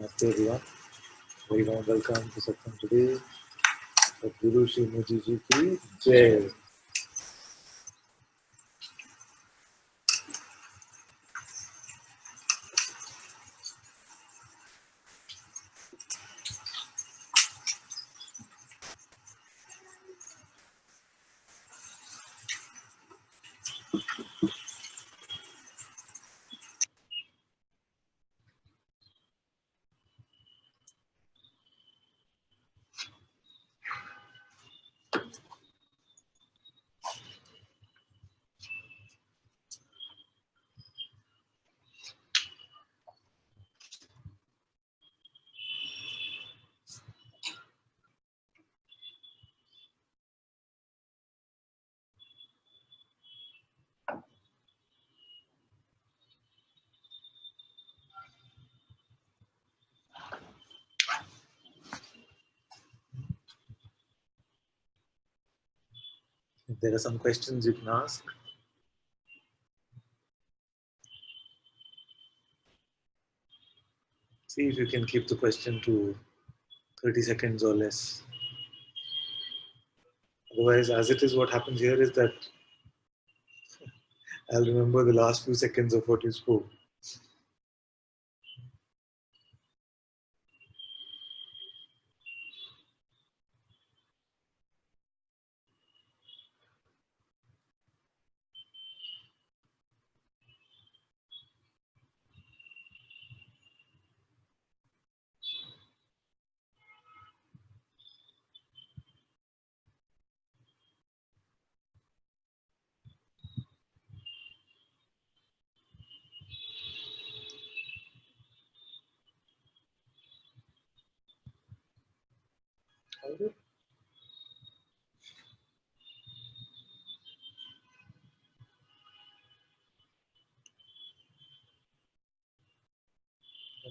Namaste everyone. Very warm welcome to Satsang today. Guru Shri Muji Ji ki Jai. If there are some questions you can ask. See if you can keep the question to 30 seconds or less. Otherwise, as it is, what happens here is that I'll remember the last few seconds of what you spoke.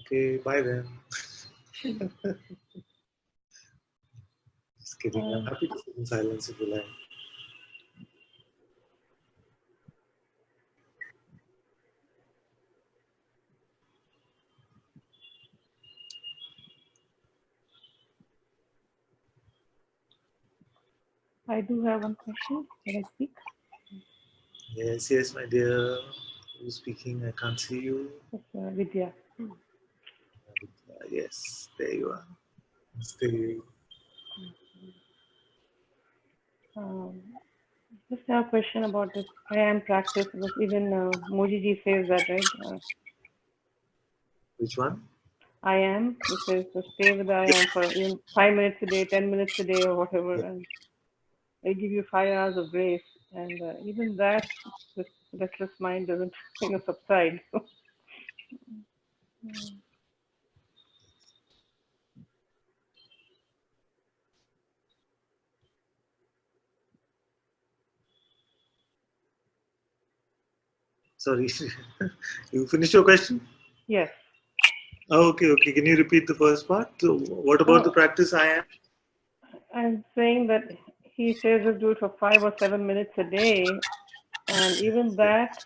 Okay, bye then. Just kidding. I'm happy to sit in silence if you like. I do have one question. Can I speak? Yes, yes, my dear. Who's speaking? I can't see you. It's Vidya. Yes, there you are. Stay. Just have a question about this I am practice. Because even Moji ji says that, right? Which one? I am. He says to stay with I am for even 5 minutes a day, 10 minutes a day, or whatever, and they give you 5 hours of grace. And even that, this restless mind doesn't, subside. Sorry, you finished your question? Yes. Oh, okay, okay. Can you repeat the first part? So what about the practice I am? I'm saying that he says to do it for 5 or 7 minutes a day, and even that,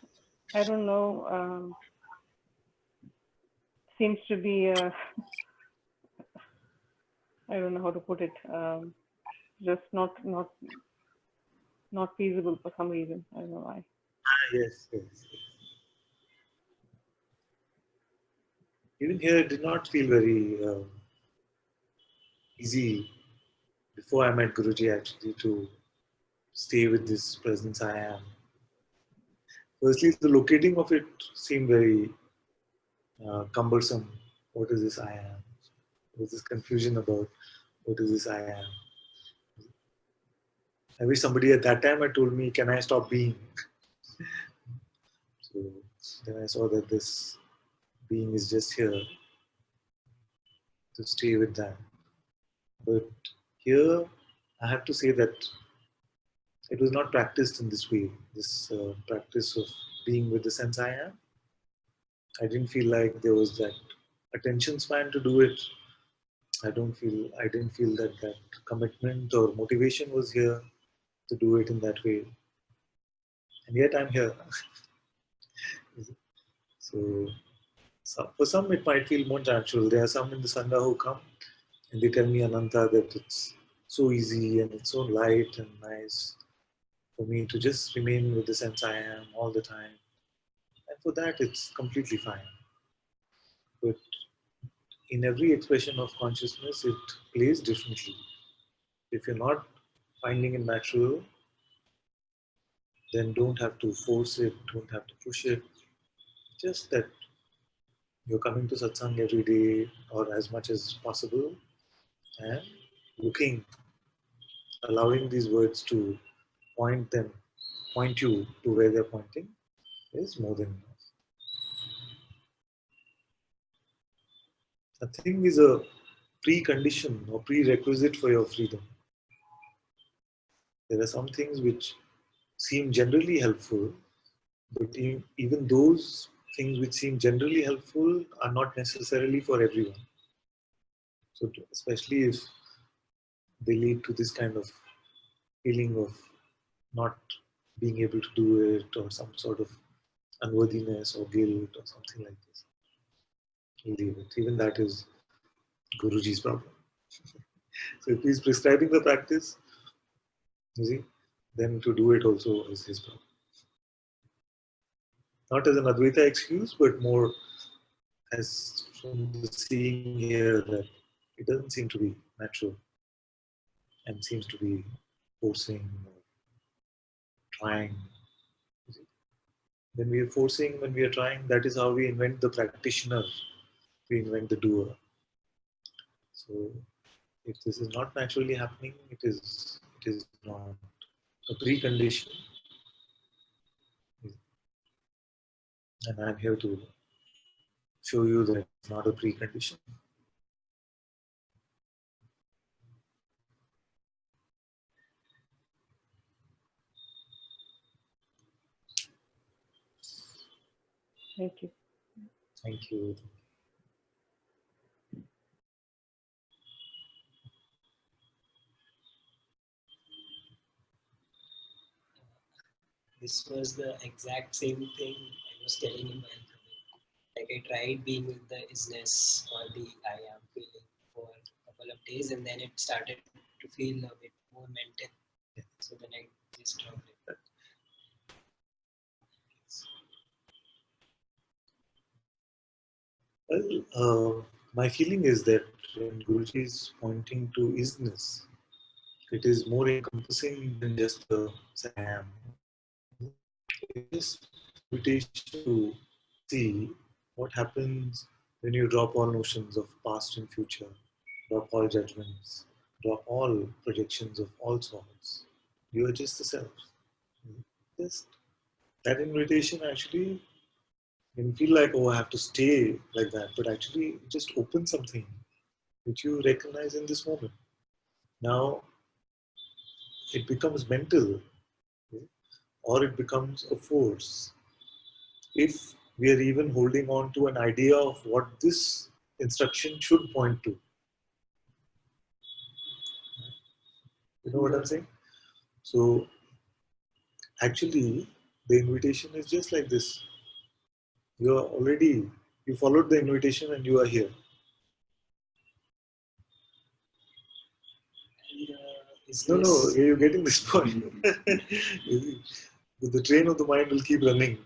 I don't know, seems to be, I don't know how to put it, just not feasible for some reason. I don't know why. Yes, yes, yes. Even here, it did not feel very easy before I met Guruji actually to stay with this presence I am. Firstly, the locating of it seemed very cumbersome. What is this I am? There was this confusion about what is this I am. I wish somebody at that time had told me, can I stop being? So then I saw that this being is just here to stay with that. But here, I have to say that it was not practiced in this way. This practice of being with the sense I am. I didn't feel like there was that attention span to do it. I didn't feel that commitment or motivation was here to do it in that way. And yet I'm here. So So for some, it might feel more natural. There are some in the Sangha who come and they tell me, Ananta, that it's so easy and it's so light and nice for me to just remain with the sense I am all the time. And for that, it's completely fine. But in every expression of consciousness, it plays differently. If you're not finding it natural, then don't have to force it, don't have to push it. Just that you're coming to satsang every day or as much as possible and looking, allowing these words to point them, point you to where they're pointing is more than enough. Nothing is a precondition or prerequisite for your freedom. There are some things which seem generally helpful, but even those things which seem generally helpful are not necessarily for everyone. So, especially if they lead to this kind of feeling of not being able to do it or some sort of unworthiness or guilt or something like this, leave it. Even that is Guruji's problem. So, if he's prescribing the practice, you see, then to do it also is his problem. Not as an Advaita excuse, but more as from the seeing here that it doesn't seem to be natural and seems to be forcing or trying. When we are forcing, when we are trying, that is how we invent the practitioner, we invent the doer. So if this is not naturally happening, it is not a precondition, and I'm here to show you that it's not a precondition. Thank you. Thank you. This was the exact same thing I was telling him while coming. Like I tried being with the isness or the I am feeling for a couple of days, and then it started to feel a bit more mental. So then I just dropped it. Well, my feeling is that when Guruji is pointing to isness, it is more encompassing than just the Sam. It is invitation to see what happens when you drop all notions of past and future, drop all judgments, drop all projections of all sorts. You are just the self. Just that invitation actually can feel like, oh, I have to stay like that, but actually it just opens something which you recognize in this moment. Now it becomes mental, okay, or it becomes a force. If we are even holding on to an idea of what this instruction should point to. You know what I'm saying? So actually, the invitation is just like this. You are already, you followed the invitation and you are here. And is No, no, this you're getting this point. The train of the mind will keep running.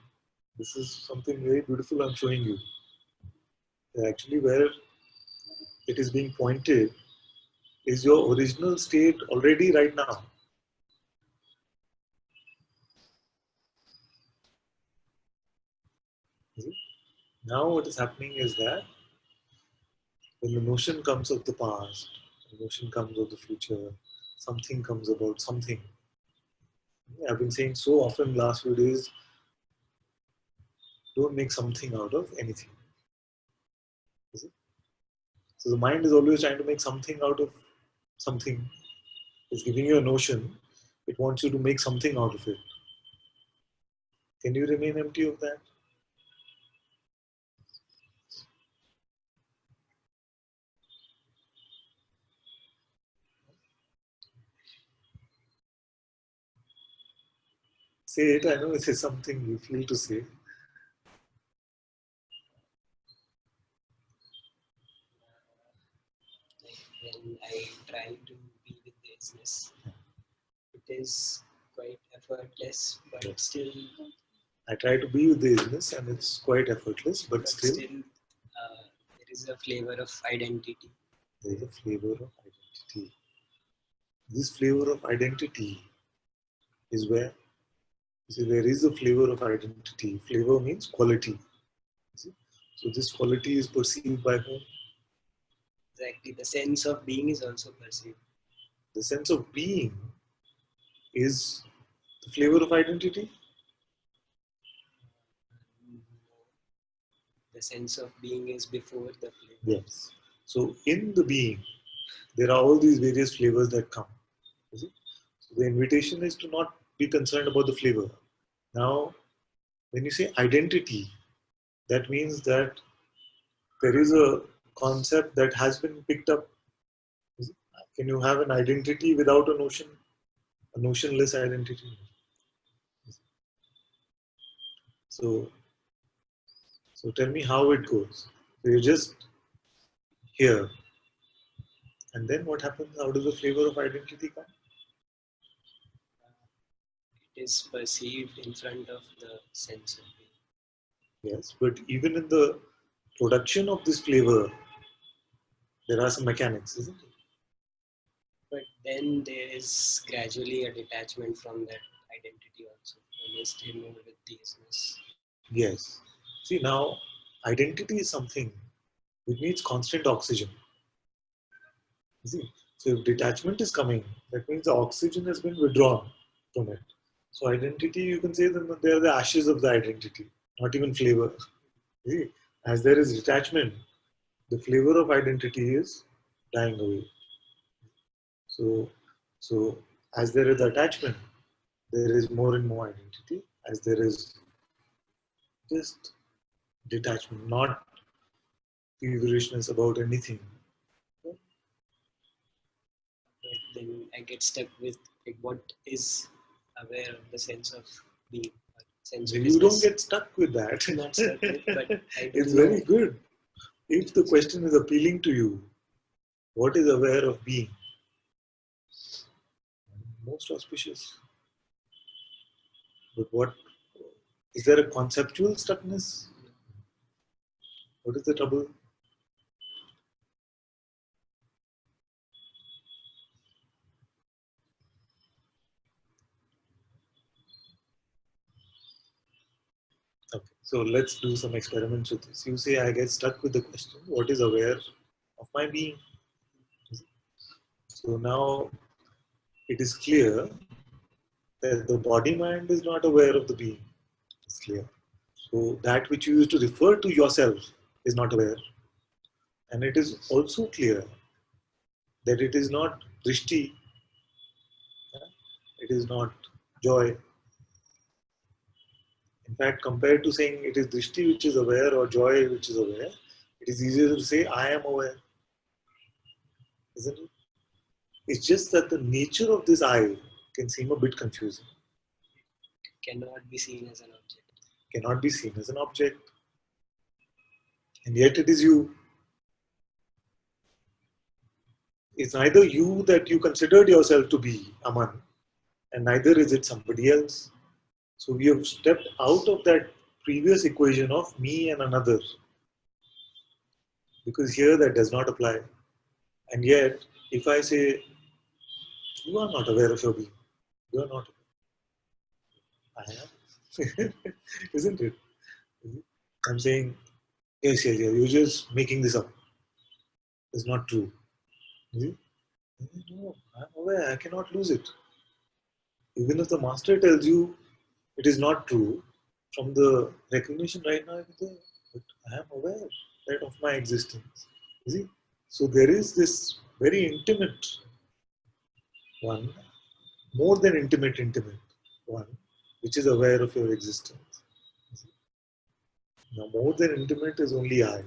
This is something very beautiful I'm showing you. Actually, where it is being pointed is your original state already right now. Now, what is happening is that when the notion comes of the past, the notion comes of the future, something comes about something. I've been saying so often last few days, don't make something out of anything. Is it? So the mind is always trying to make something out of something. It's giving you a notion. It wants you to make something out of it. Can you remain empty of that? Say it. I know it is something you feel to say. when I try to be with the isness, it is quite effortless, but still. I try to be with the isness and it's quite effortless, but still there is a flavor of identity. There is a flavor of identity. This flavor of identity is where, you see, there is a flavor of identity. Flavor means quality. See? So this quality is perceived by whom? Exactly. The sense of being is also perceived. The sense of being is the flavor of identity. The sense of being is before the flavor. Yes. So in the being, there are all these various flavors that come. You see? So the invitation is to not be concerned about the flavor. Now, when you say identity, that means that there is a concept that has been picked up. Can you have an identity without a notion? A notionless identity? So tell me how it goes. So you're just here. And then what happens? How does the flavor of identity come? It is perceived in front of the sense of being. Yes, but even in the production of this flavor, there are some mechanics, isn't it? But then there is gradually a detachment from that identity also. When you stay more with the isness. Yes. See, now, identity is something which needs constant oxygen. You see? So if detachment is coming, that means the oxygen has been withdrawn from it. So identity, you can say that they are the ashes of the identity, not even flavor. You see? As there is detachment, the flavor of identity is dying away. So, so as there is attachment, there is more and more identity. As there is just detachment, not feverishness about anything. But then I get stuck with like, what is aware of the sense of being. Sense of You don't business. get stuck with that. Not stuck with, but I it's don't very know. good. If the question is appealing to you, what is aware of being? Most auspicious. But what is there a conceptual stuckness? What is the trouble? Okay, so let's do some experiments with this. You say I get stuck with the question, what is aware of my being? So now it is clear that the body mind is not aware of the being. It's clear. So that which you used to refer to yourself is not aware. And it is also clear that it is not drishti, it is not joy. In fact, compared to saying it is drishti which is aware or joy which is aware, it is easier to say I am aware, isn't it? It's just that the nature of this I can seem a bit confusing. Cannot be seen as an object. Cannot be seen as an object. And yet it is you. It's neither you that you considered yourself to be, Aman, and neither is it somebody else. So we have stepped out of that previous equation of me and another, because here that does not apply. And yet, if I say, you are not aware of your being, you are not, I am, isn't it? I'm saying, yes, yes, yes, you're just making this up. It's not true. No, I'm aware, I cannot lose it. Even if the master tells you it is not true, from the recognition right now, but I am aware right, of my existence. You see? So there is this very intimate one, more than intimate one, which is aware of your existence. Now, more than intimate is only I.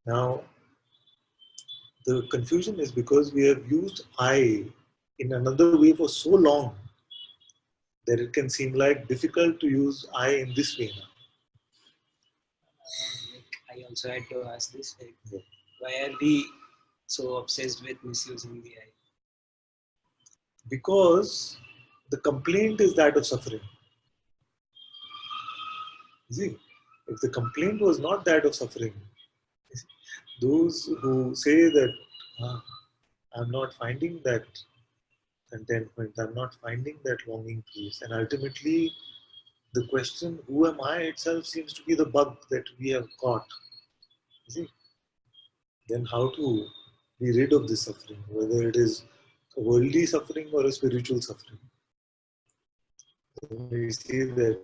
Now, the confusion is because we have used I in another way for so long that it can seem like difficult to use I in this way now. Like I also had to ask this. Like, Yeah. why are we so obsessed with misusing the I? Because the complaint is that of suffering. See, if the complaint was not that of suffering, those who say that "Ah, I'm not finding that contentment, I'm not finding that longing peace, and ultimately the question, who am I itself, seems to be the bug that we have caught. You see, then how to be rid of this suffering, whether it is a worldly suffering or a spiritual suffering? Then we say that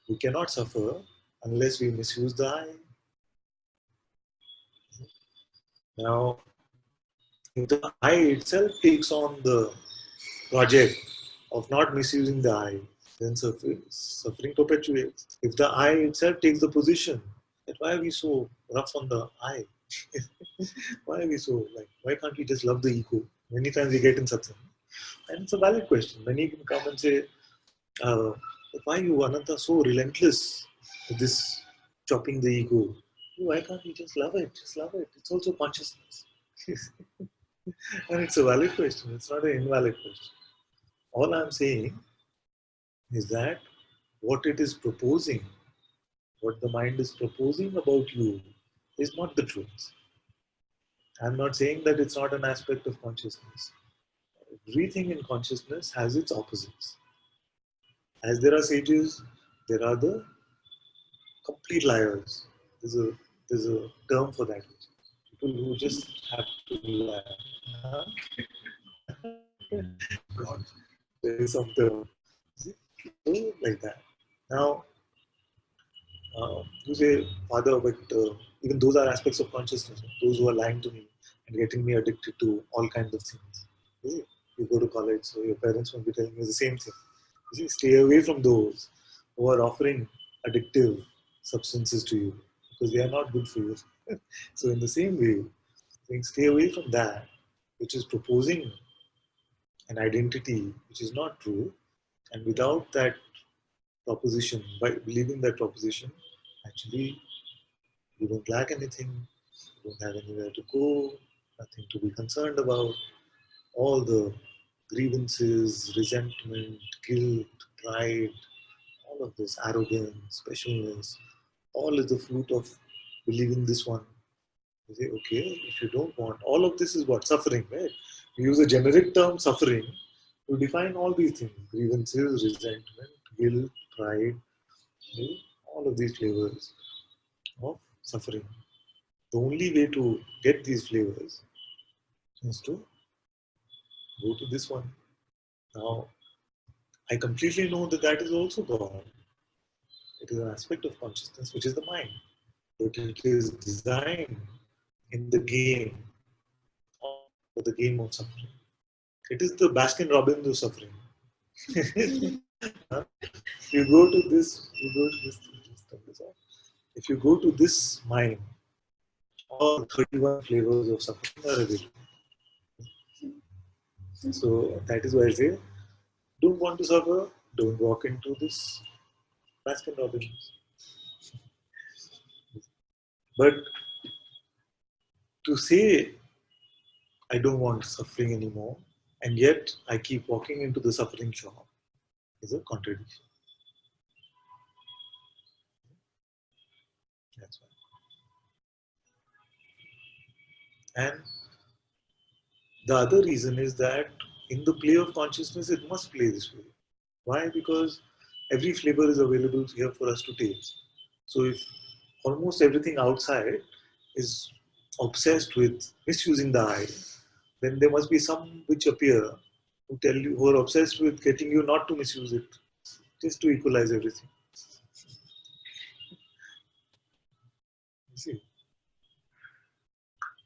we cannot suffer unless we misuse the I. Now, if the I itself takes on the project of not misusing the I, then suffering perpetuates. If the I itself takes the position that why are we so rough on the I? Why are we so like, why can't we just love the ego? Many times we get in Satsang. And it's a valid question. Many can come and say, uh, why are you, Ananta, so relentless with this chopping the ego? Why can't we just love it? Just love it. It's also consciousness. And it's a valid question. It's not an invalid question. All I'm saying is that what it is proposing, what the mind is proposing about you, is not the truth. I'm not saying that it's not an aspect of consciousness. Everything in consciousness has its opposites. As there are sages, there are the complete liars. There's a term for that. People who just have to lie. Huh? God, there is some term. So, like that. Now, you say, Father, but even those are aspects of consciousness. Those who are lying to me and getting me addicted to all kinds of things. You see, you go to college, so your parents will be telling you the same thing. You see, stay away from those who are offering addictive substances to you because they are not good for you. So, in the same way, saying stay away from that which is proposing an identity which is not true, and without that proposition, by believing that proposition, actually you don't lack anything, you don't have anywhere to go, nothing to be concerned about. All the grievances, resentment, guilt, pride, all of this arrogance, specialness, all is the fruit of believing this one. You say, okay, if you don't want, all of this is what? Suffering, right? We use a generic term, suffering, to define all these things grievances, resentment, guilt, pride, okay? All of these flavors of suffering. The only way to get these flavors is to go to this one. Now, I completely know that that is also God. It is an aspect of consciousness, which is the mind. But it is designed in the game, for the game of suffering. It is the Baskin Robbins of suffering. You go to this, you go to this, if you go to this mind, all 31 flavors of suffering are available. So that is why I say, don't want to suffer, don't walk into this Baskin Robbins. But to say I don't want suffering anymore, and yet I keep walking into the suffering shop is a contradiction. That's why. And the other reason is that in the play of consciousness, it must play this way. Why? Because every flavor is available here for us to taste. So if almost everything outside is obsessed with misusing the I, then there must be some which appear who tell you, who are obsessed with getting you not to misuse it, just to equalize everything. You see,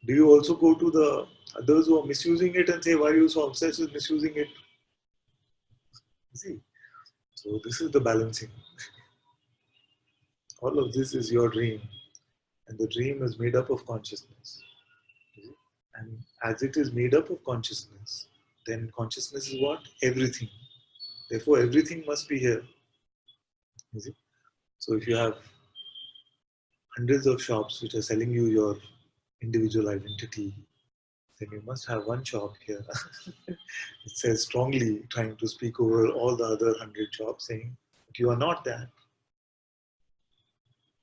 do you also go to the others who are misusing it and say, why are you so obsessed with misusing it? You see, so this is the balancing. All of this is your dream, and the dream is made up of consciousness. You see? And as it is made up of consciousness, then consciousness is what? Everything. Therefore, everything must be here. You see? So if you have hundreds of shops which are selling you your individual identity, then you must have one shop here. It says strongly, trying to speak over all the other 100 shops, saying that you are not that.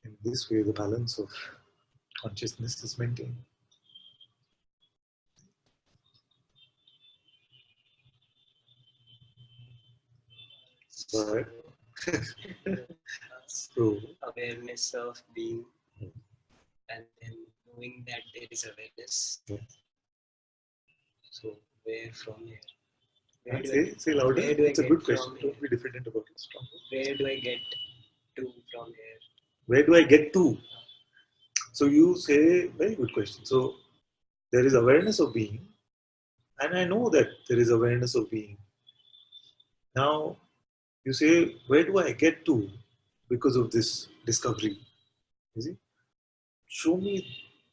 In this way, the balance of consciousness is maintained. But so, Awareness of being, and then knowing that there is awareness. yeah. So where from here? Say louder. Where do I It's a get good from question. here? Don't be diffident about it. Stronger. Where do I get to from here? Where do I get to? So you say, very good question. So there is awareness of being, and I know that there is awareness of being. Now you say, where do I get to because of this discovery? You see, show me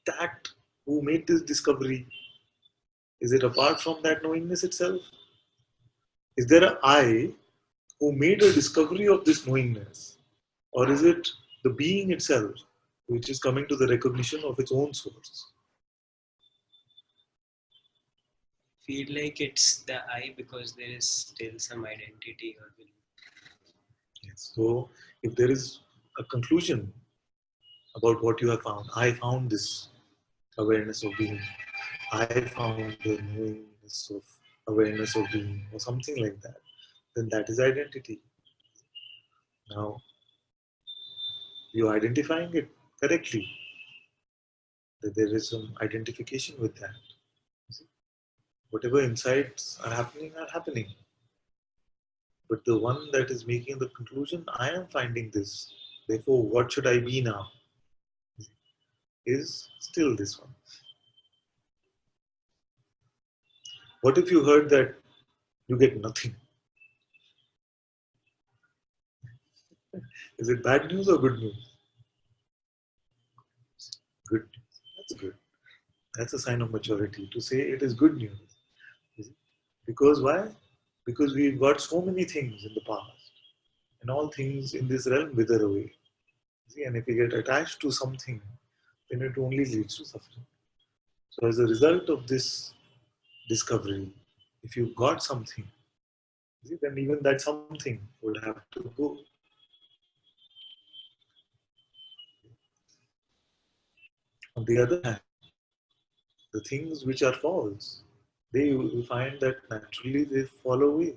that who made this discovery. Is it apart from that knowingness itself? Is there a I who made a discovery of this knowingness? Or is it the being itself which is coming to the recognition of its own source? Feel like it's the I because there is still some identity or belief. Yes. So if there is a conclusion about what you have found, I found this awareness of being, I found the knowingness of awareness of being, or something like that, then that is identity. Now you're identifying it correctly, that there is some identification with that. Whatever insights are happening. But the one that is making the conclusion, I am finding this. Therefore, what should I be now? Is still this one. What if you heard that you get nothing? Is it bad news or good news? Good. That's good. That's a sign of maturity to say it is good news. Because why? Because we've got so many things in the past, and all things in this realm wither away. See, and if we get attached to something, then it only leads to suffering. So, as a result of this discovery, if you got something, see, then even that something would have to go. On the other hand, the things which are false, they will find that naturally they fall away.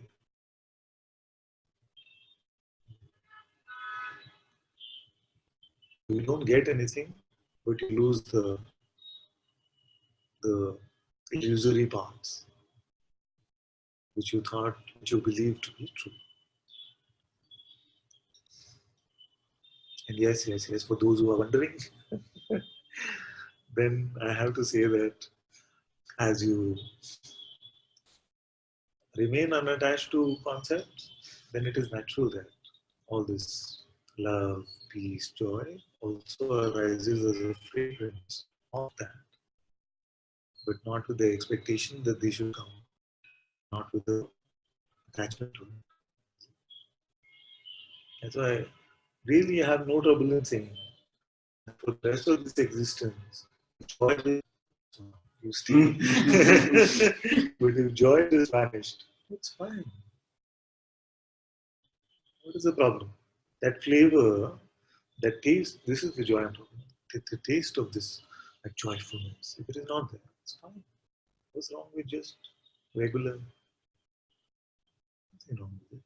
You don't get anything, but you lose the illusory parts which you thought, which you believed to be true. And yes, for those who are wondering, then I have to say that as you remain unattached to concepts, then it is natural that all this love, peace, joy also arises as a fragrance of that, but not with the expectation that they should come, not with the attachment to it. That's why really I have no trouble in saying that for the rest of this existence, joy is you stay. But if joy is vanished, it's fine. What is the problem? That flavor, that taste, this is the joy I'm talking about. The taste of this like joyfulness, if it is not there, it's fine. What's wrong with just regular? Nothing wrong with it.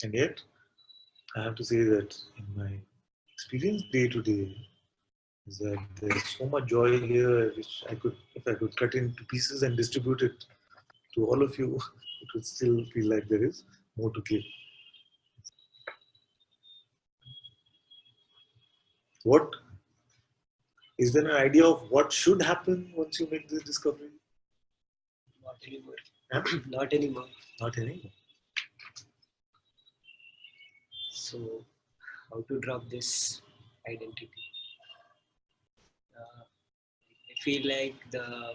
And yet, I have to say that in my experience day to day, is that there's so much joy here, which I could, if I could cut into pieces and distribute it to all of you, it would still feel like there is more to give. What is there an idea of what should happen once you make this discovery? Not anymore. Huh? Not anymore. Not anymore. So, how to drop this identity? I feel like the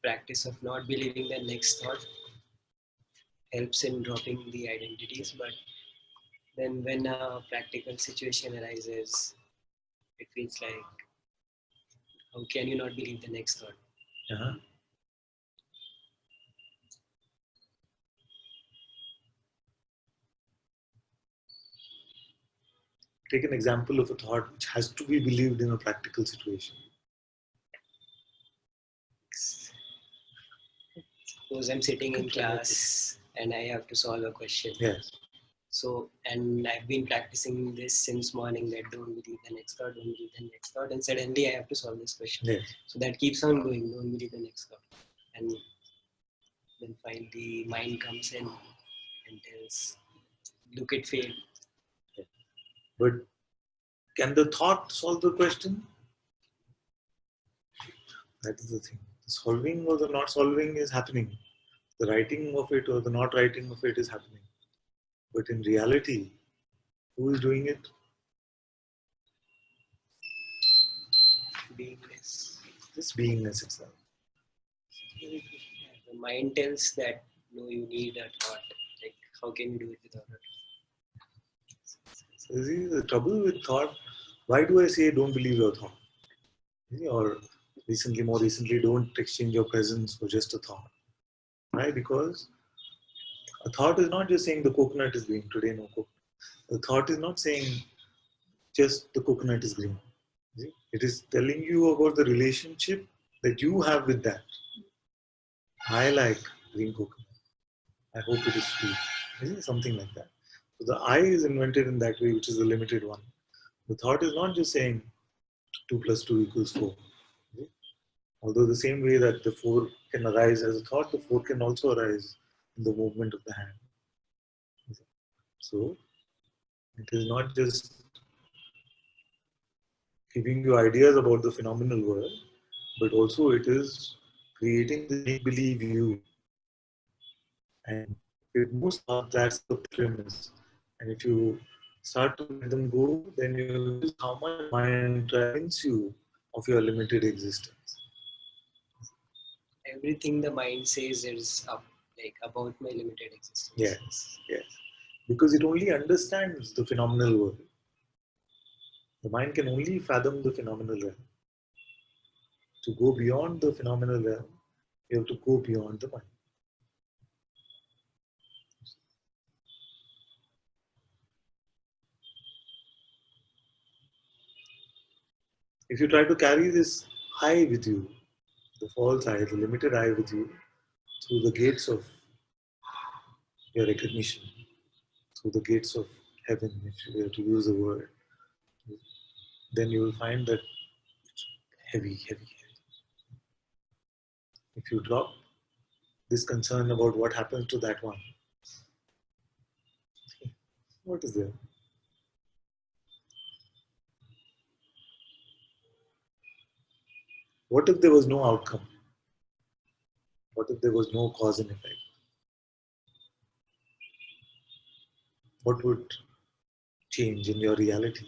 practice of not believing the next thought helps in dropping the identities. But then when a practical situation arises, it feels like, how can you not believe the next thought? Uh-huh. Take an example of a thought which has to be believed in a practical situation. Suppose I'm sitting in class and I have to solve a question. Yes. So, and I've been practicing this since morning, that don't believe the next thought, don't believe the next thought, and suddenly I have to solve this question. Yes. So that keeps on going, don't believe the next thought. And then finally mind comes in and tells, look at fate. But can the thought solve the question? That is the thing. The solving or the not solving is happening. The writing of it or the not writing of it is happening. But in reality, who is doing it? Beingness. This beingness itself. The mind tells that, no, you need a thought. Like, how can you do it without it? So you see, the trouble with thought, why do I say don't believe your thought? Or more recently, don't exchange your presence for just a thought. Why? Because a thought is not just saying the coconut is green, today no coconut. The thought is not saying just the coconut is green. See? It is telling you about the relationship that you have with that. I like green coconut. I hope it is sweet. Isn't it? Something like that. So the I is invented in that way, which is the limited one. The thought is not just saying 2 plus 2 equals 4. See? Although the same way that the 4 can arise as a thought, the 4 can also arise in the movement of the hand. So it is not just giving you ideas about the phenomenal world, but also it is creating the make-believe you. And if it moves up, that's the premise. And if you start to let them go, then you realize how much mind convince you of your limited existence. Everything the mind says is up, like about my limited existence. Yes, yes. Because it only understands the phenomenal world. The mind can only fathom the phenomenal realm. To go beyond the phenomenal realm, you have to go beyond the mind. If you try to carry this I with you, the false I, the limited I with you, through the gates of your recognition, through the gates of heaven, if you were to use the word, then you will find that it's heavy, heavy, heavy. If you drop this concern about what happens to that one, what is there? What if there was no outcome? What if there was no cause and effect? What would change in your reality?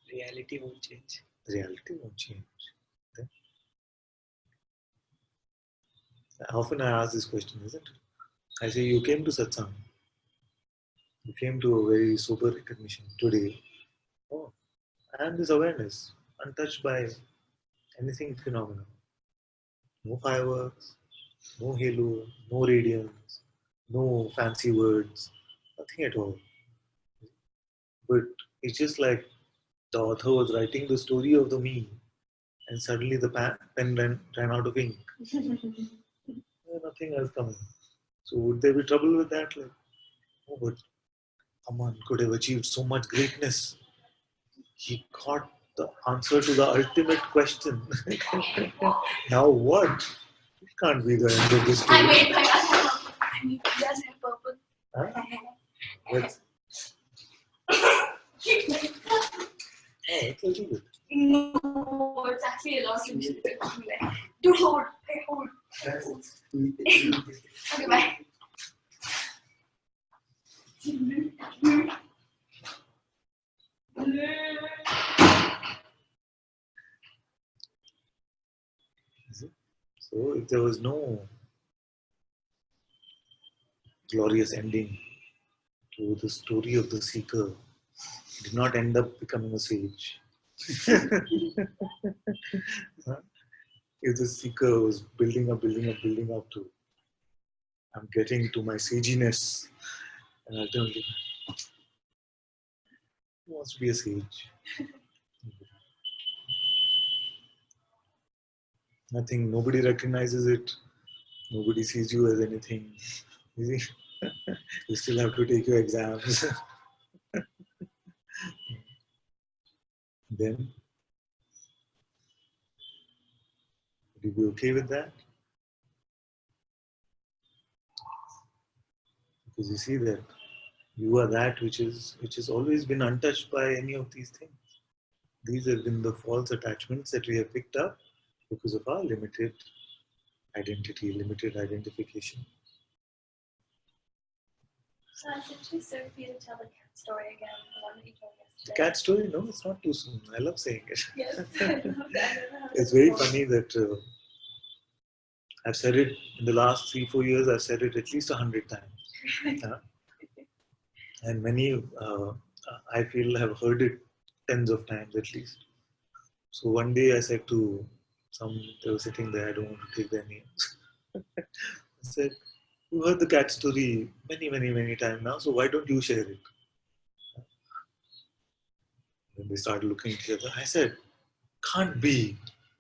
Reality won't change. Reality won't change. Often I ask this question, isn't it? I say, you came to Satsang, you came to a very sober recognition today. Oh, and this awareness, untouched by anything phenomenal. No fireworks, no halo, no radiance, no fancy words, nothing at all. But it's just like the author was writing the story of the me, and suddenly the pen ran out of ink. Nothing else coming. So would there be trouble with that? Like, oh, but Aman could have achieved so much greatness. He got the answer to the ultimate question. Now what? It can't be the end of the story. I need yes and purple. Huh? Let's, it's a little bit. No, it's actually a lot of music. Dude, hold. Hey, hold. Okay, bye. So if there was no glorious ending to the story of the seeker, he did not end up becoming a sage. If the seeker was building up to, I'm getting to my saginess, and ultimately, who wants to be a sage? Nothing, nobody recognizes it, nobody sees you as anything. You see? You still have to take your exams. Then, would you be okay with that? Because you see that you are that which has always been untouched by any of these things. These have been the false attachments that we have picked up because of our limited identity, limited identification. So I said to Sophie for you to tell the cat story again, the one that you told The yesterday. cat story, no, it's not too soon. I love saying it. Yes, I love that. I never heard It's it very before. funny that I've said it in the last 3-4 years. I've said it at least 100 times, and many I feel have heard it tens of times at least. So one day I said to some, they were sitting there. I don't want to take their names. I said, "You heard the cat story many times now. So why don't you share it?" Then they started looking at each other. I said, "Can't be.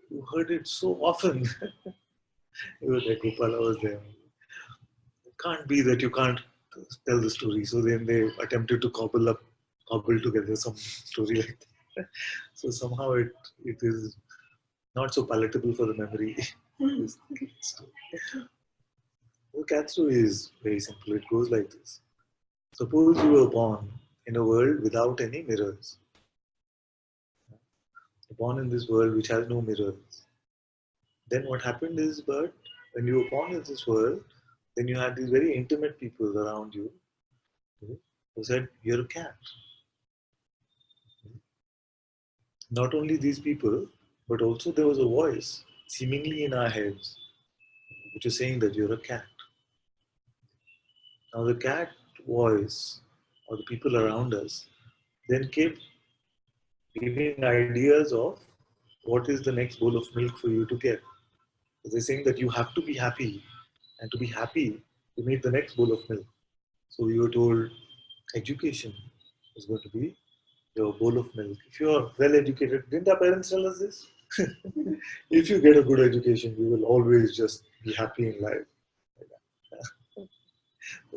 You heard it so often." It was like Gopala was there. It can't be that you can't tell the story. So then they attempted to cobble together some story like that. So somehow it is not so palatable for the memory. The cat story is very simple. It goes like this. Suppose you were born in a world without any mirrors. Born in this world which has no mirrors. Then what happened is, but when you were born in this world, then you had these very intimate people around you who said, "You're a cat." Not only these people, but also there was a voice seemingly in our heads which was saying that you're a cat. Now the cat voice or the people around us then kept giving ideas of what is the next bowl of milk for you to get. They're saying that you have to be happy, and to be happy, you need the next bowl of milk. So you were told education is going to be your bowl of milk. If you are well educated, didn't our parents tell us this? If you get a good education, you will always just be happy in life.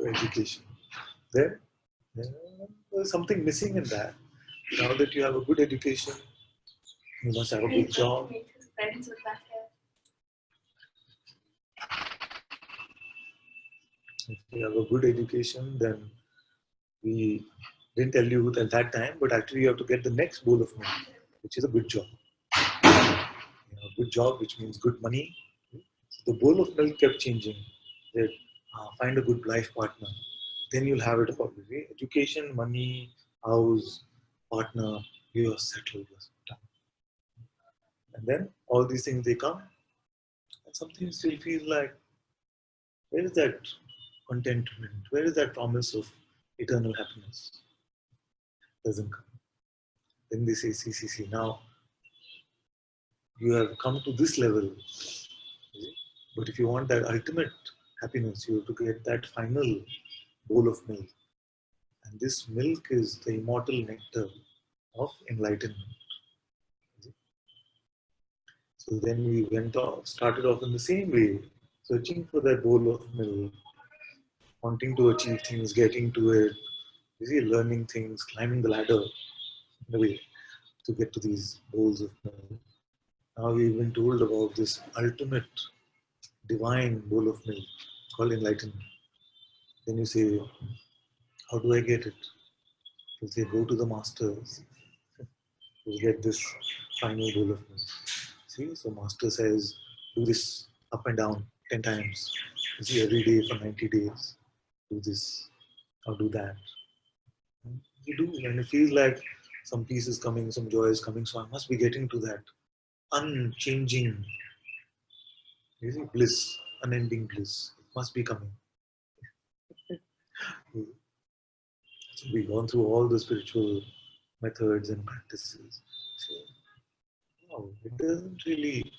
Education. Then there's something missing in that. Now that you have a good education, you must have a good job. His friends with that hair. If you have a good education, then we didn't tell you at that time, but actually you have to get the next bowl of milk, which is a good job. Good job, which means good money. The bowl of milk kept changing. That find a good life partner, then you'll have it all. Education, money, house, partner, you are settled. Done. And then all these things they come, and something still feels like, where is that contentment? Where is that promise of eternal happiness? Doesn't come. Then they say, see, now you have come to this level. But if you want that ultimate happiness, you have to get that final bowl of milk. And this milk is the immortal nectar of enlightenment. So then we started off in the same way, searching for that bowl of milk, wanting to achieve things, getting to it, learning things, climbing the ladder in a way to get to these bowls of milk. Now we've been told about this ultimate divine bowl of milk called enlightenment. Then you say, how do I get it? You say, go to the masters. You'll get this final bowl of milk. See, so master says, do this up and down 10 times. You see, every day for 90 days. Do this or do that. You do, and it feels like some peace is coming, some joy is coming. So I must be getting to that unchanging You see, bliss, unending bliss. It must be coming. So we've gone through all the spiritual methods and practices. So, no, it doesn't really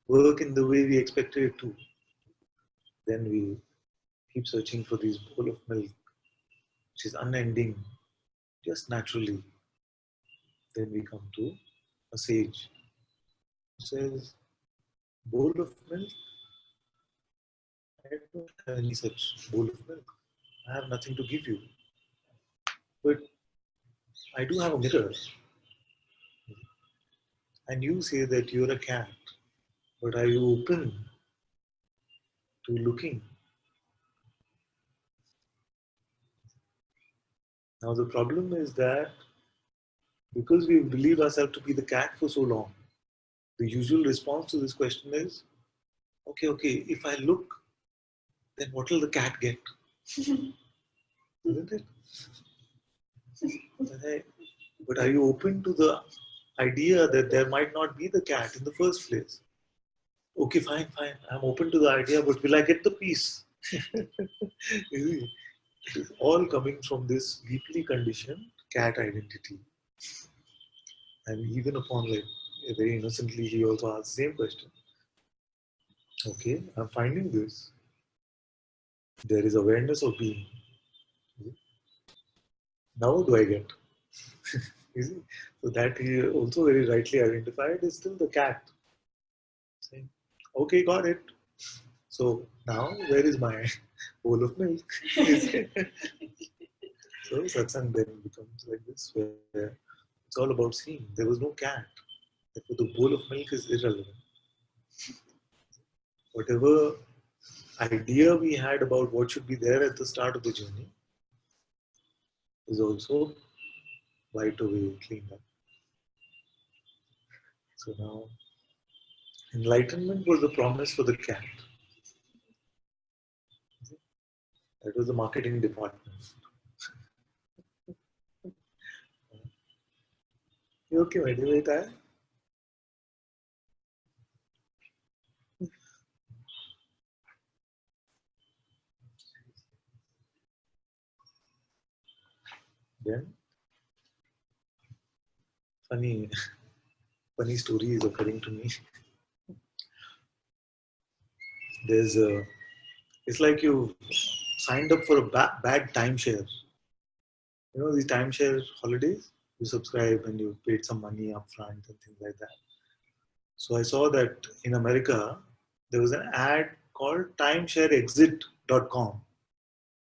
work in the way we expected it to. Then we keep searching for this bowl of milk, which is unending, just naturally. Then we come to a sage who says, bowl of milk? I don't have any such bowl of milk. I have nothing to give you. But I do have a mirror. And you say that you're a cat. But are you open to looking? Now the problem is that because we believe ourselves to be the cat for so long, the usual response to this question is, okay, if I look, then what will the cat get? Isn't it? But are you open to the idea that there might not be the cat in the first place? Okay, fine. I'm open to the idea, but will I get the peace? It is all coming from this deeply conditioned cat identity. And even upon like very innocently, he also asked the same question. Okay, I'm finding this. There is awareness of being. Now what do I get? You see? So that he also very rightly identified is still the cat. Saying, okay, got it. So now where is my bowl of milk? So satsang then becomes like this, where it's all about seeing. There was no cat. Therefore, the bowl of milk is irrelevant. Whatever idea we had about what should be there at the start of the journey is also wiped away, cleaned up. So now, enlightenment was the promise for the cat. That was the marketing department. You okay, my dear beta? Then, funny story is occurring to me. There's a, it's like you signed up for a bad timeshare. You know these timeshare holidays? You subscribe and you paid some money up front and things like that. So I saw that in America, there was an ad called timeshareexit.com.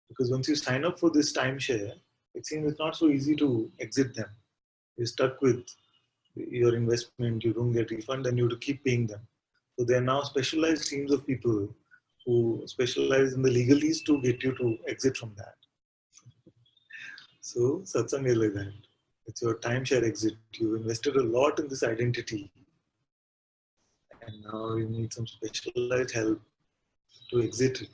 Because once you sign up for this timeshare, it seems it's not so easy to exit them. You're stuck with your investment, you don't get refund, and you have to keep paying them. So there are now specialized teams of people who specialize in the legalese to get you to exit from that. So satsang is like that. It's your timeshare exit. You invested a lot in this identity, and now you need some specialized help to exit it.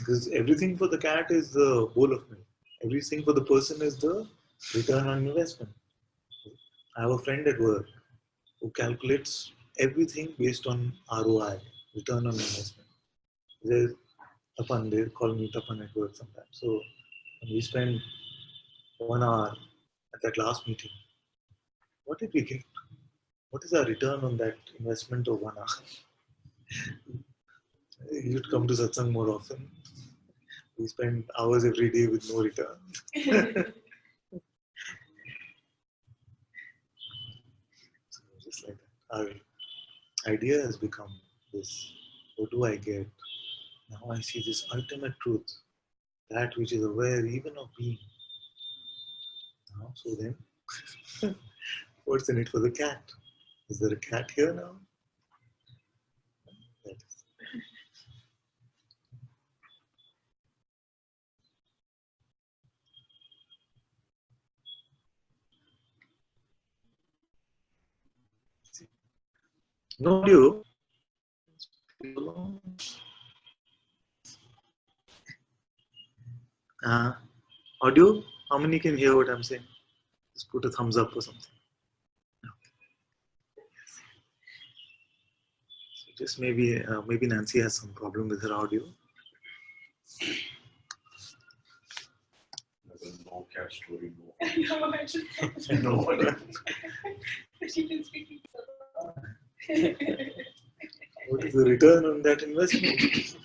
Because everything for the cat is the bowl of milk. Everything for the person is the return on investment. I have a friend at work who calculates everything based on ROI, return on investment. There's Tapan, they call me Tapan at work sometimes. So we spend 1 hour at that last meeting. What did we get? What is our return on that investment of 1 hour? You'd come to satsang more often. We spend hours every day with no return. So just like that. Our idea has become this. What do I get? Now I see this ultimate truth, that which is aware even of being. Now, so then, what's in it for the cat? Is there a cat here now? That is. No audio. Audio? How many can hear what I'm saying? Just put a thumbs up or something. So just maybe Nancy has some problem with her audio. No cat story, no. No, I just No. she can speak. What is the return on that investment?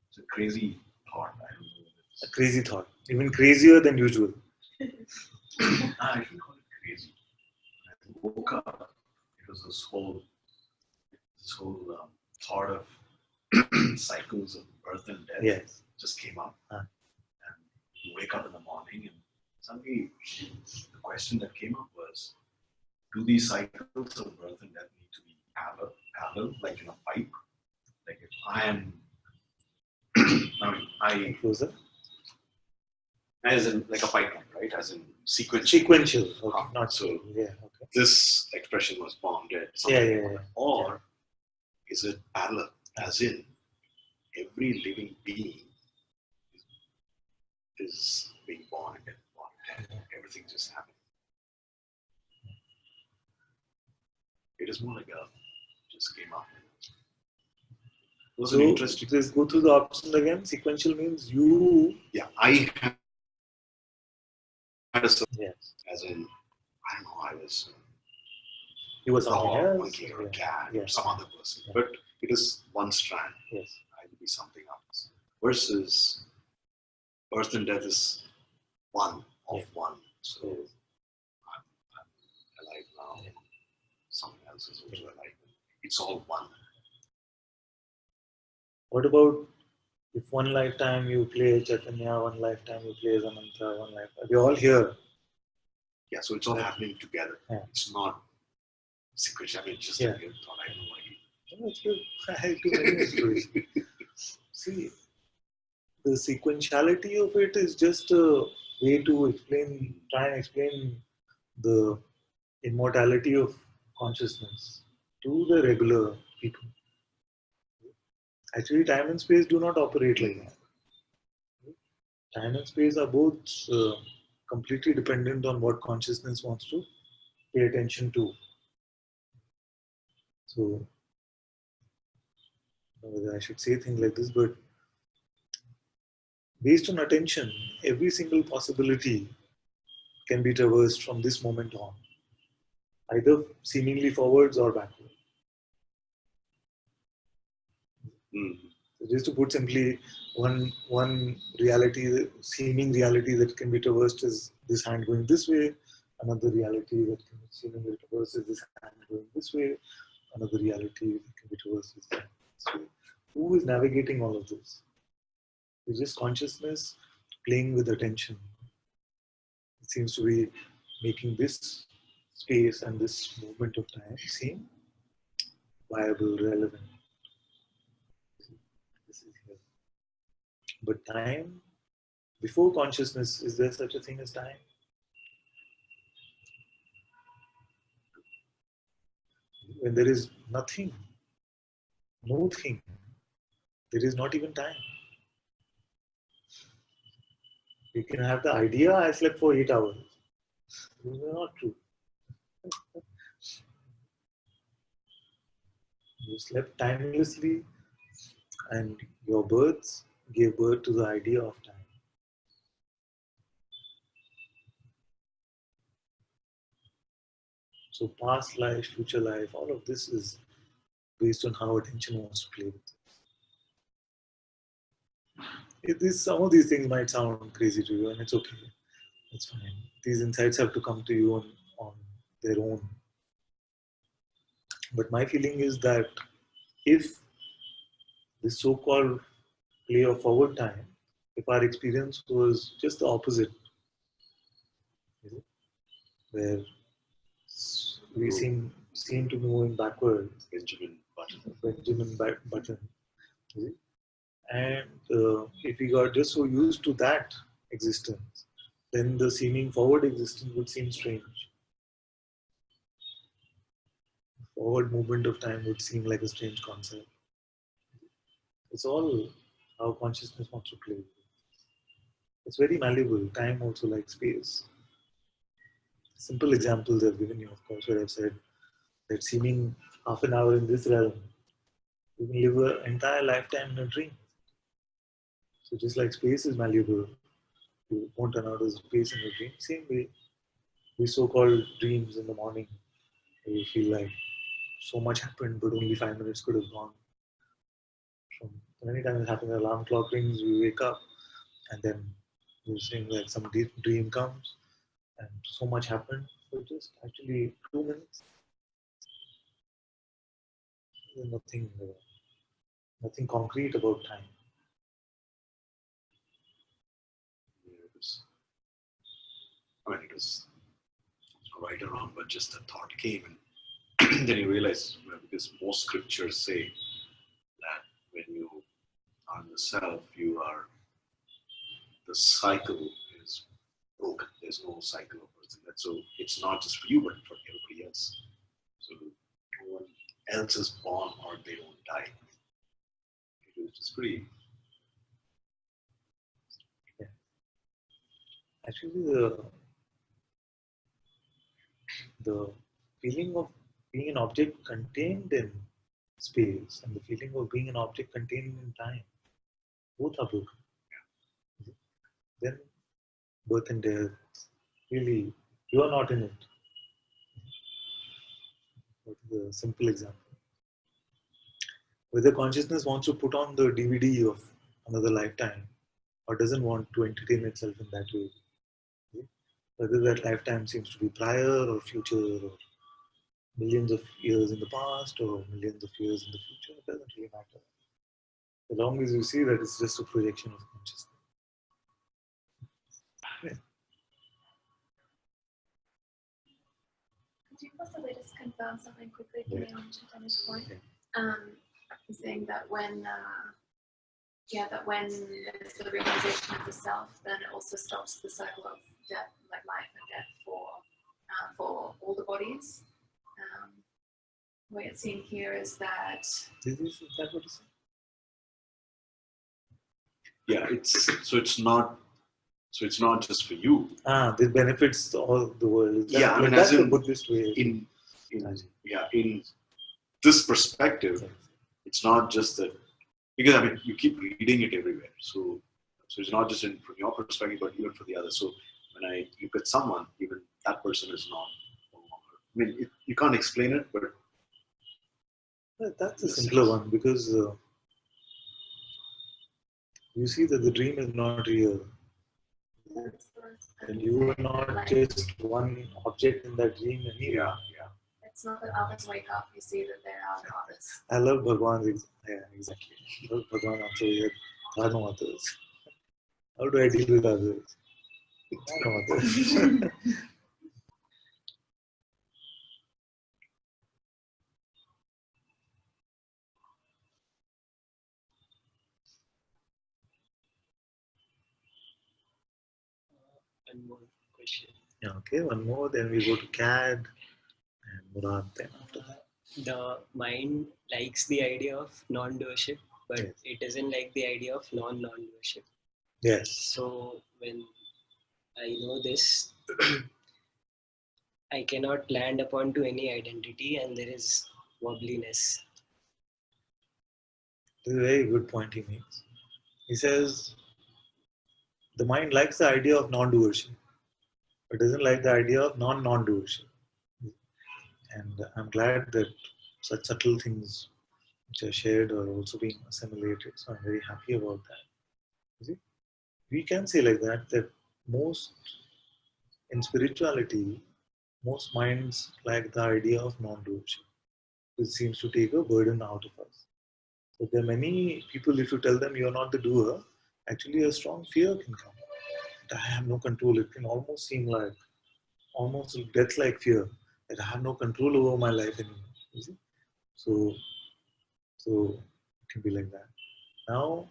It's a crazy thought. I don't know. A crazy thought. Even crazier than usual. I shouldn't call it crazy. When I woke up, it was this whole thought of cycles of birth and death Yes. just came up. Huh. And you wake up in the morning and suddenly the question that came up was, do these cycles of birth and death need to be parallel, like in a pipe? Like if I am, I Closer. as in like a pipeline, right? As in sequential. Sequential. Okay. Huh. Not So yeah. Okay. this expression was born dead. Yeah. Or is it parallel? As in every living being is being born and born and dead. Everything just happened. It is more like just came up. It was an So interesting. just go through the options again. Sequential means you. Yeah, I had a Yes. as in I don't know. I was You were a something dog, else. monkey, or a cat, Yeah. or some other person. Yeah. But it is one strand. Yes. I will be something else. Versus birth and death is one of Yeah. one. So Yes. I'm alive now. Yeah. Someone else is also alive. It's all one. What about if one lifetime you play Chaitanya, one lifetime you play as Ananta, one lifetime we're all here. Yeah, so it's all happening together. Yeah. It's not sequential. I mean, just Yeah. a weird thought. I have no idea. Oh, it's good. I do many stories. See, the sequentiality of it is just a way to try and explain the immortality of consciousness to the regular people. Actually, time and space do not operate like that. Time and space are both completely dependent on what consciousness wants to pay attention to. So, I don't know whether I should say things like this, but based on attention, every single possibility can be traversed from this moment on, either seemingly forwards or backwards. So just to put simply, one reality, seeming reality that can be traversed is this hand going this way. Another reality that can be seemingly traversed is this hand going this way. Another reality that can be traversed is this hand this way. Who is navigating all of this? It's just consciousness playing with attention. It seems to be making this space and this movement of time seem viable, relevant. This is here. But time, before consciousness, is there such a thing as time? When there is nothing, no thing, there is not even time. You can have the idea, I slept for 8 hours. This is not true. You slept timelessly, and your births gave birth to the idea of time. So past life, future life, all of this is based on how attention wants to play with it. Some of these things might sound crazy to you, and it's okay. It's fine. These insights have to come to you on their own. But my feeling is that if this so-called play of forward time, if our experience was just the opposite, where we seem to be moving backwards, Benjamin Button. Button, And if we got just so used to that existence, then the seeming forward existence would seem strange. Forward movement of time would seem like a strange concept. It's all how consciousness wants to play. It's very malleable. Time also like space. Simple examples I've given you, of course, where I've said that seeming half an hour in this realm, you can live an entire lifetime in a dream. So just like space is malleable, you won't run out of space in a dream. Same way, these so-called dreams in the morning, where you feel like so much happened, but only 5 minutes could have gone. From many times it happens, the alarm clock rings, we wake up, and then you're saying like some deep dream comes, and so much happened. So just actually 2 minutes, there's nothing concrete about time. Yeah, it was right or wrong, but just a thought came, and then you realize, well, because most scriptures say that when you are in the self, the cycle is broken. There's no cycle of birth and death. So it's not just for you, but for everybody else. So no one else is born or they don't die. It's just pretty. Yeah. Actually, the feeling of being an object contained in space and the feeling of being an object contained in time, both are broken. Then birth and death, really, you are not in it. That is a simple example. Whether consciousness wants to put on the DVD of another lifetime or doesn't want to entertain itself in that way. Whether that lifetime seems to be prior or future or millions of years in the past or millions of years in the future, it doesn't really matter. As long as you see that it's just a projection of consciousness. Could you possibly just confirm something quickly for Yeah. me on Chaitanya's point? Yeah. He's saying that when there's the realization of the self, then it also stops the cycle of death, like life and death for all the bodies. The way it's seen here is that Is that what you say? Yeah, it's not just for you. This benefits all the world. Is that, Yeah, I mean, that's as the in Buddhist way. in this perspective, Yes. it's not just that, because I mean you keep reading it everywhere. So it's not just from your perspective, but even for the others. So when I look at someone, even that person is not. I mean, you can't explain it, but That's a Yes, simpler yes. one because you see that the dream is not real. And you are not just one object in that dream anyway. yeah. it's not that others wake up, you see that there are no others. I love Bhagwan's, yeah, exactly. I love Bhagwan answer here. There are no others. How do I deal with others? There are no others. One more question. Yeah, okay, one more, then we go to CAD and Murad then after that. The mind likes the idea of non-doership, but Yes. it doesn't like the idea of non-doership. Yes. So when I know this, I cannot land upon to any identity, and there is wobbliness. This is a very good point he makes. He says the mind likes the idea of non-doership, but doesn't like the idea of non-doership. And I'm glad that such subtle things which are shared are also being assimilated. So I'm very happy about that. You see? We can say like that most in spirituality, most minds like the idea of non-doership, which seems to take a burden out of us. So there are many people, if you tell them you're not the doer, actually a strong fear can come. That I have no control. It can almost seem like almost death-like fear that I have no control over my life anymore. You see? So it can be like that. Now,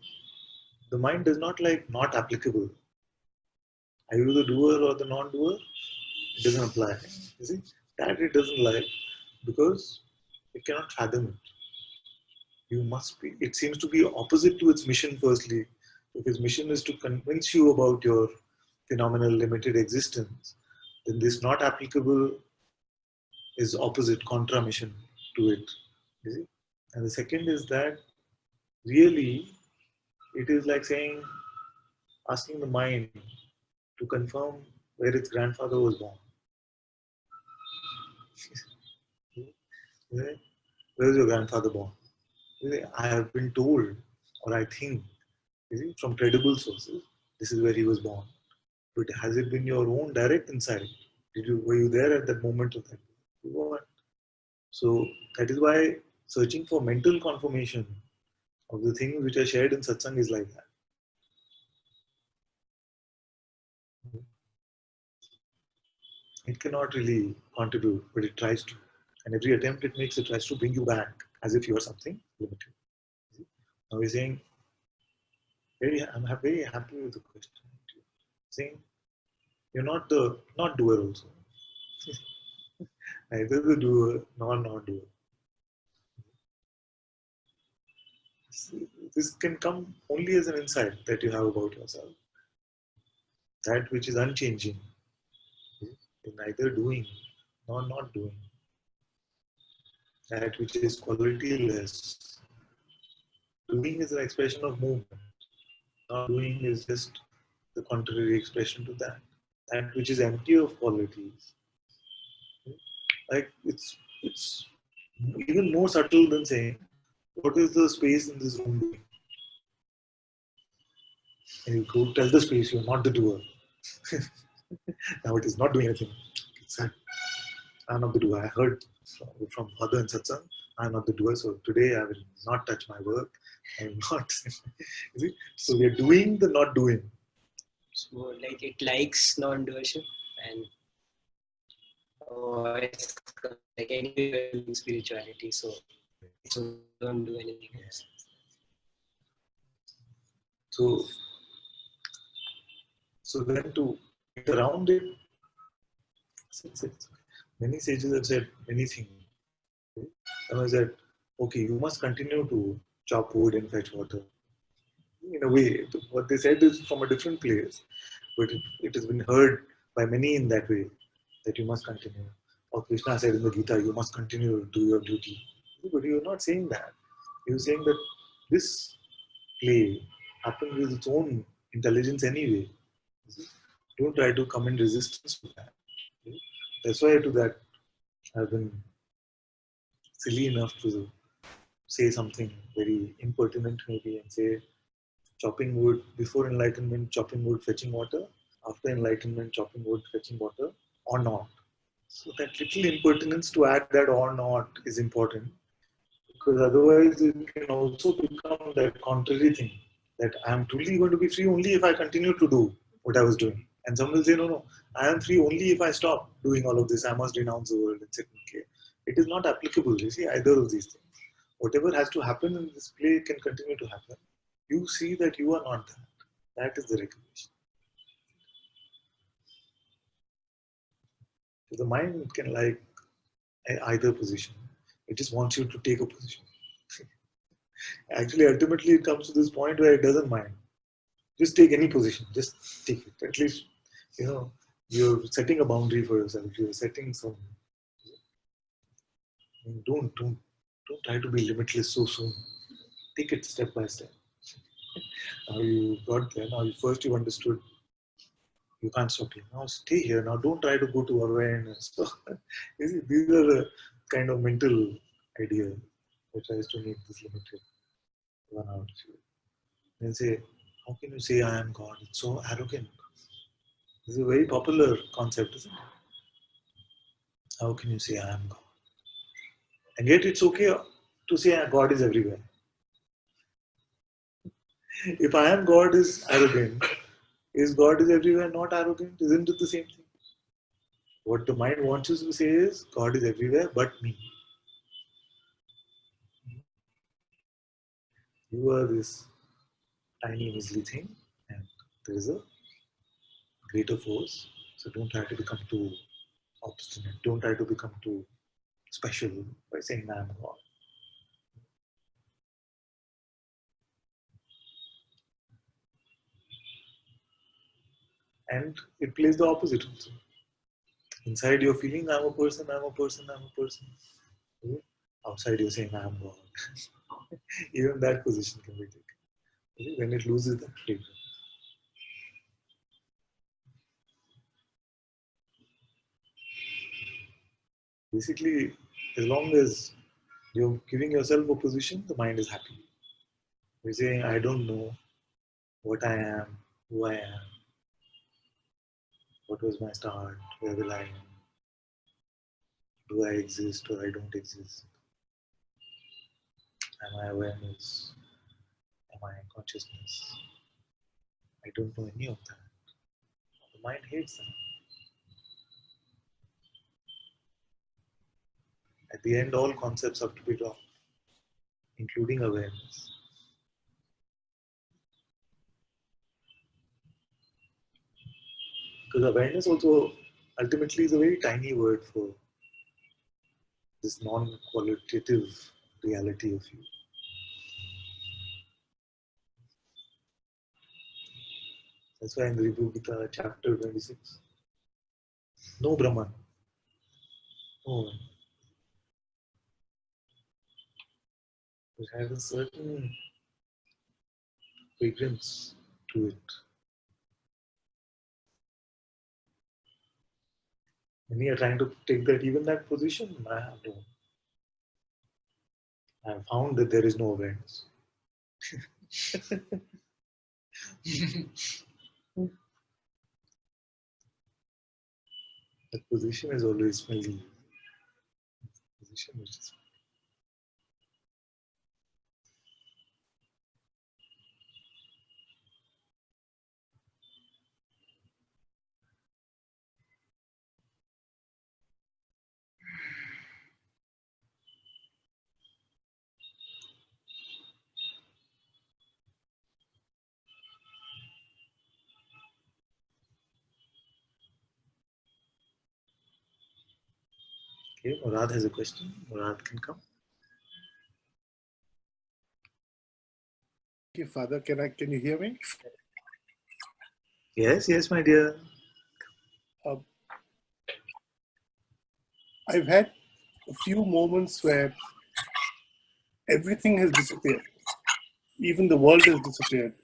the mind does not like not applicable. Are you the doer or the non-doer? It doesn't apply. You see, that it doesn't like because it cannot fathom it. You must be. It seems to be opposite to its mission. Firstly, if its mission is to convince you about your phenomenal limited existence, then this not applicable is opposite, contra mission to it. You see? And the second is that really it is like saying, asking the mind to confirm where its grandfather was born. Where is your grandfather born? I have been told, or I think, from credible sources, this is where he was born. But has it been your own direct insight? Were you there at that moment of that? You weren't. So that is why searching for mental confirmation of the things which are shared in satsang is like that. It cannot really contribute, but it tries to. And every attempt it makes, it tries to bring you back as if you are something limited. Now we're saying, I'm very happy with the question. Saying, you're not the not doer also. Neither the doer nor non-doer. This can come only as an insight that you have about yourself. That which is unchanging. You're neither doing nor not doing. That which is qualityless. Doing is an expression of movement. Not doing is just the contrary expression to that. That which is empty of qualities. Like it's even more subtle than saying, what is the space in this room doing? And you go tell the space you're not the doer. Now it is not doing anything. It's sad. I'm not the doer. I heard from Father and Satsang, I'm not the doer. So today I will not touch my work. I will not. You see? So we are doing the not doing. So like it likes non-doership and it's like anyway we're doing spirituality, so don't do anything else. So then to get around it, many sages have said many things. Some have said, okay, you must continue to chop wood and fetch water. In a way, what they said is from a different place, but it has been heard by many in that way, that you must continue. Or Krishna said in the Gita, you must continue to do your duty. But you're not saying that. You're saying that this play happens with its own intelligence anyway. Don't try to come in resistance to that. That's why to that I've been silly enough to say something very impertinent maybe and say chopping wood before enlightenment, chopping wood, fetching water, after enlightenment, chopping wood, fetching water, or not. So that little impertinence to add that or not is important, because otherwise it can also become that contrary thing that I am truly going to be free only if I continue to do what I was doing. And some will say, no, I am free only if I stop doing all of this. I must renounce the world, etc. It is not applicable, you see, either of these things. Whatever has to happen in this play can continue to happen. You see that you are not that. That is the recognition. So the mind can like either position. It just wants you to take a position. Actually, ultimately, it comes to this point where it doesn't mind. Just take any position. Just take it. At least, you're setting a boundary for yourself. You're setting some. Don't try to be limitless so soon. Take it step by step. Now you got there. Now first you understood. You can't stop here. Now stay here. Now don't try to go to awareness. So, these are the kind of mental ideas that tries to make this limited one out. Then say, how can you say I am God? It's so arrogant. This is a very popular concept, isn't it? How can you say I am God? And yet it's okay to say God is everywhere. If I am God is arrogant, is God is everywhere not arrogant? Isn't it the same thing? What the mind wants you to say is God is everywhere but me. You are this tiny measly thing, and there is a greater force. So don't try to become too obstinate. Don't try to become too special by saying I am God. And it plays the opposite also. Inside you're feeling I'm a person, I'm a person, I'm a person. Okay? Outside you're saying I am God. Even that position can be taken. Okay? When it loses that freedom. Basically, as long as you're giving yourself a position, the mind is happy. You're saying, I don't know what I am, who I am, what was my start, where will I end, do I exist or I don't exist, am I awareness, am I consciousness? I don't know any of that. The mind hates that. At the end, all concepts have to be dropped, including awareness. Because awareness also ultimately is a very tiny word for this non-qualitative reality of you. That's why in the Vibhu Gita, chapter 26, no Brahman, no one. It has a certain fragrance to it. Many are trying to take that, even that position. I have found that there is no awareness. That position is always smelly. Position which is okay. Murad has a question. Murad can come. Thank you, Father. Can you hear me? Yes, yes, my dear. I've had a few moments where everything has disappeared. Even the world has disappeared.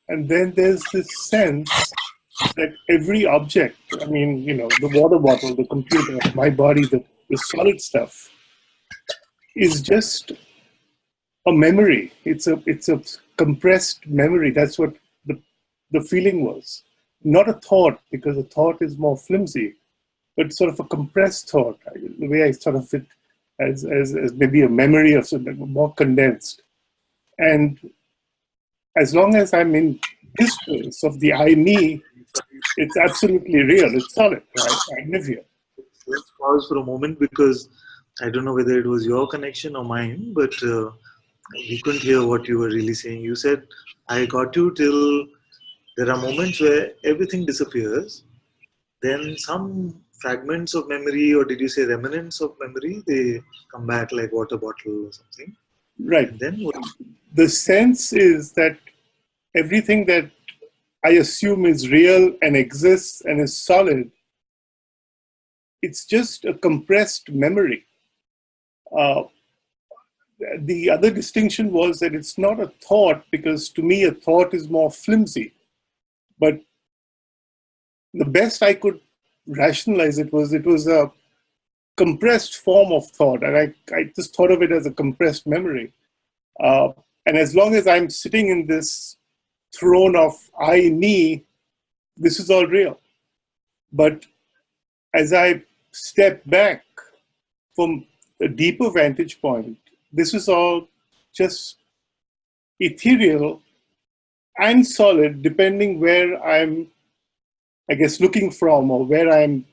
And then there's this sense that every object, I mean, you know, the water bottle, the computer, my body, the solid stuff, is just a memory. It's a compressed memory. That's what the feeling was. Not a thought, because a thought is more flimsy, but sort of a compressed thought. The way I sort of it as maybe a memory of something more condensed. And as long as I'm in this place of the I me, it's absolutely real. It's solid, right? I live here. Let's pause for a moment because I don't know whether it was your connection or mine, but we couldn't hear what you were really saying. You said, I got you till there are moments where everything disappears, then some fragments of memory, or did you say remnants of memory, they come back like water bottle or something. Right. And then what? The sense is that everything that I assume is real and exists and is solid, it's just a compressed memory. The other distinction was that it's not a thought, because to me a thought is more flimsy. But the best I could rationalize it was a compressed form of thought. And I just thought of it as a compressed memory. And as long as I'm sitting in this throne of I, me, this is all real. But as I step back from a deeper vantage point, this is all just ethereal and solid, depending where I'm, I guess, looking from or where I'm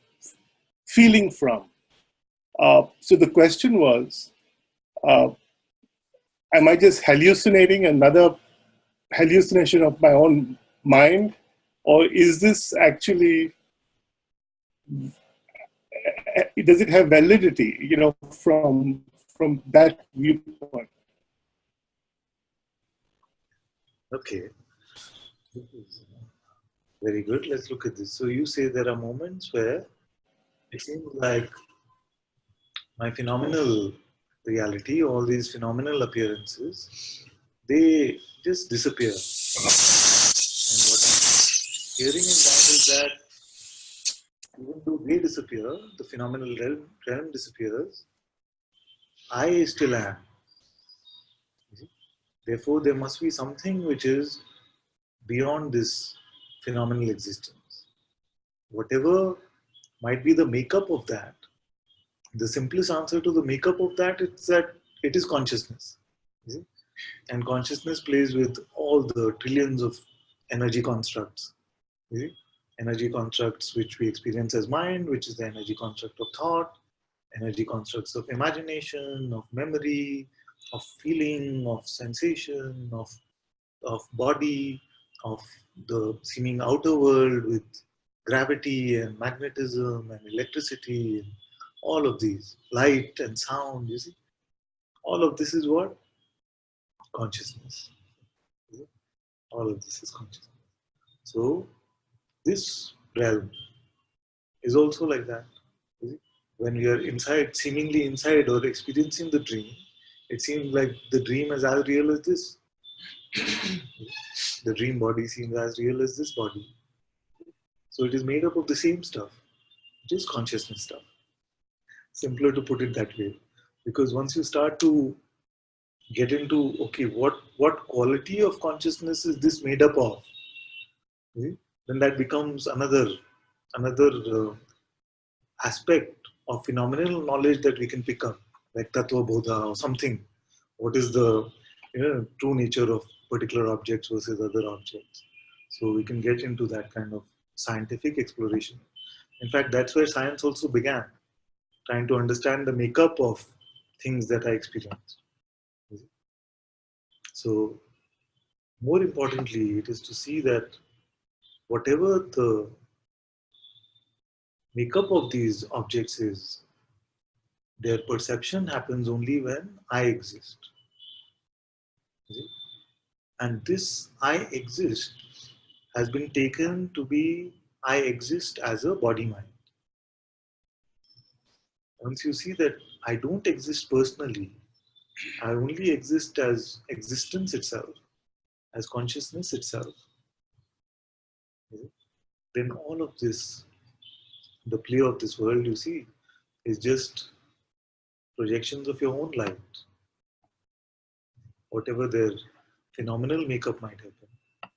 feeling from. So the question was, am I just hallucinating another hallucination of my own mind, or is this actually, does it have validity, from that viewpoint? Okay. Very good. Let's look at this. So you say there are moments where it seems like my phenomenal reality, all these phenomenal appearances, they just disappear. And what I'm hearing in that is that even though they disappear, the phenomenal realm disappears, I still am. Therefore, there must be something which is beyond this phenomenal existence. Whatever might be the makeup of that, the simplest answer to the makeup of that is that it is consciousness. And consciousness plays with all the trillions of energy constructs. Energy constructs which we experience as mind, which is the energy construct of thought, energy constructs of imagination, of memory, of feeling, of sensation, of body, of the seeming outer world with gravity and magnetism and electricity, and all of these, light and sound, you see. All of this is what? Consciousness. All of this is consciousness. So, this realm is also like that. When we are inside, seemingly inside or experiencing the dream, it seems like the dream is as real as this. The dream body seems as real as this body. So it is made up of the same stuff, which is consciousness stuff. Simpler to put it that way. Because once you start to get into, okay, what quality of consciousness is this made up of? Then that becomes another aspect of phenomenal knowledge that we can pick up, like Tattva Bodha or something. What is the true nature of particular objects versus other objects? So we can get into that kind of scientific exploration. In fact, that's where science also began, trying to understand the makeup of things that I experienced. So more importantly, it is to see that whatever the makeup of these objects is, their perception happens only when I exist. And this I exist has been taken to be I exist as a body mind. Once you see that I don't exist personally, I only exist as existence itself, as consciousness itself, then all of this, the play of this world you see, is just projections of your own light, whatever their phenomenal makeup might have been.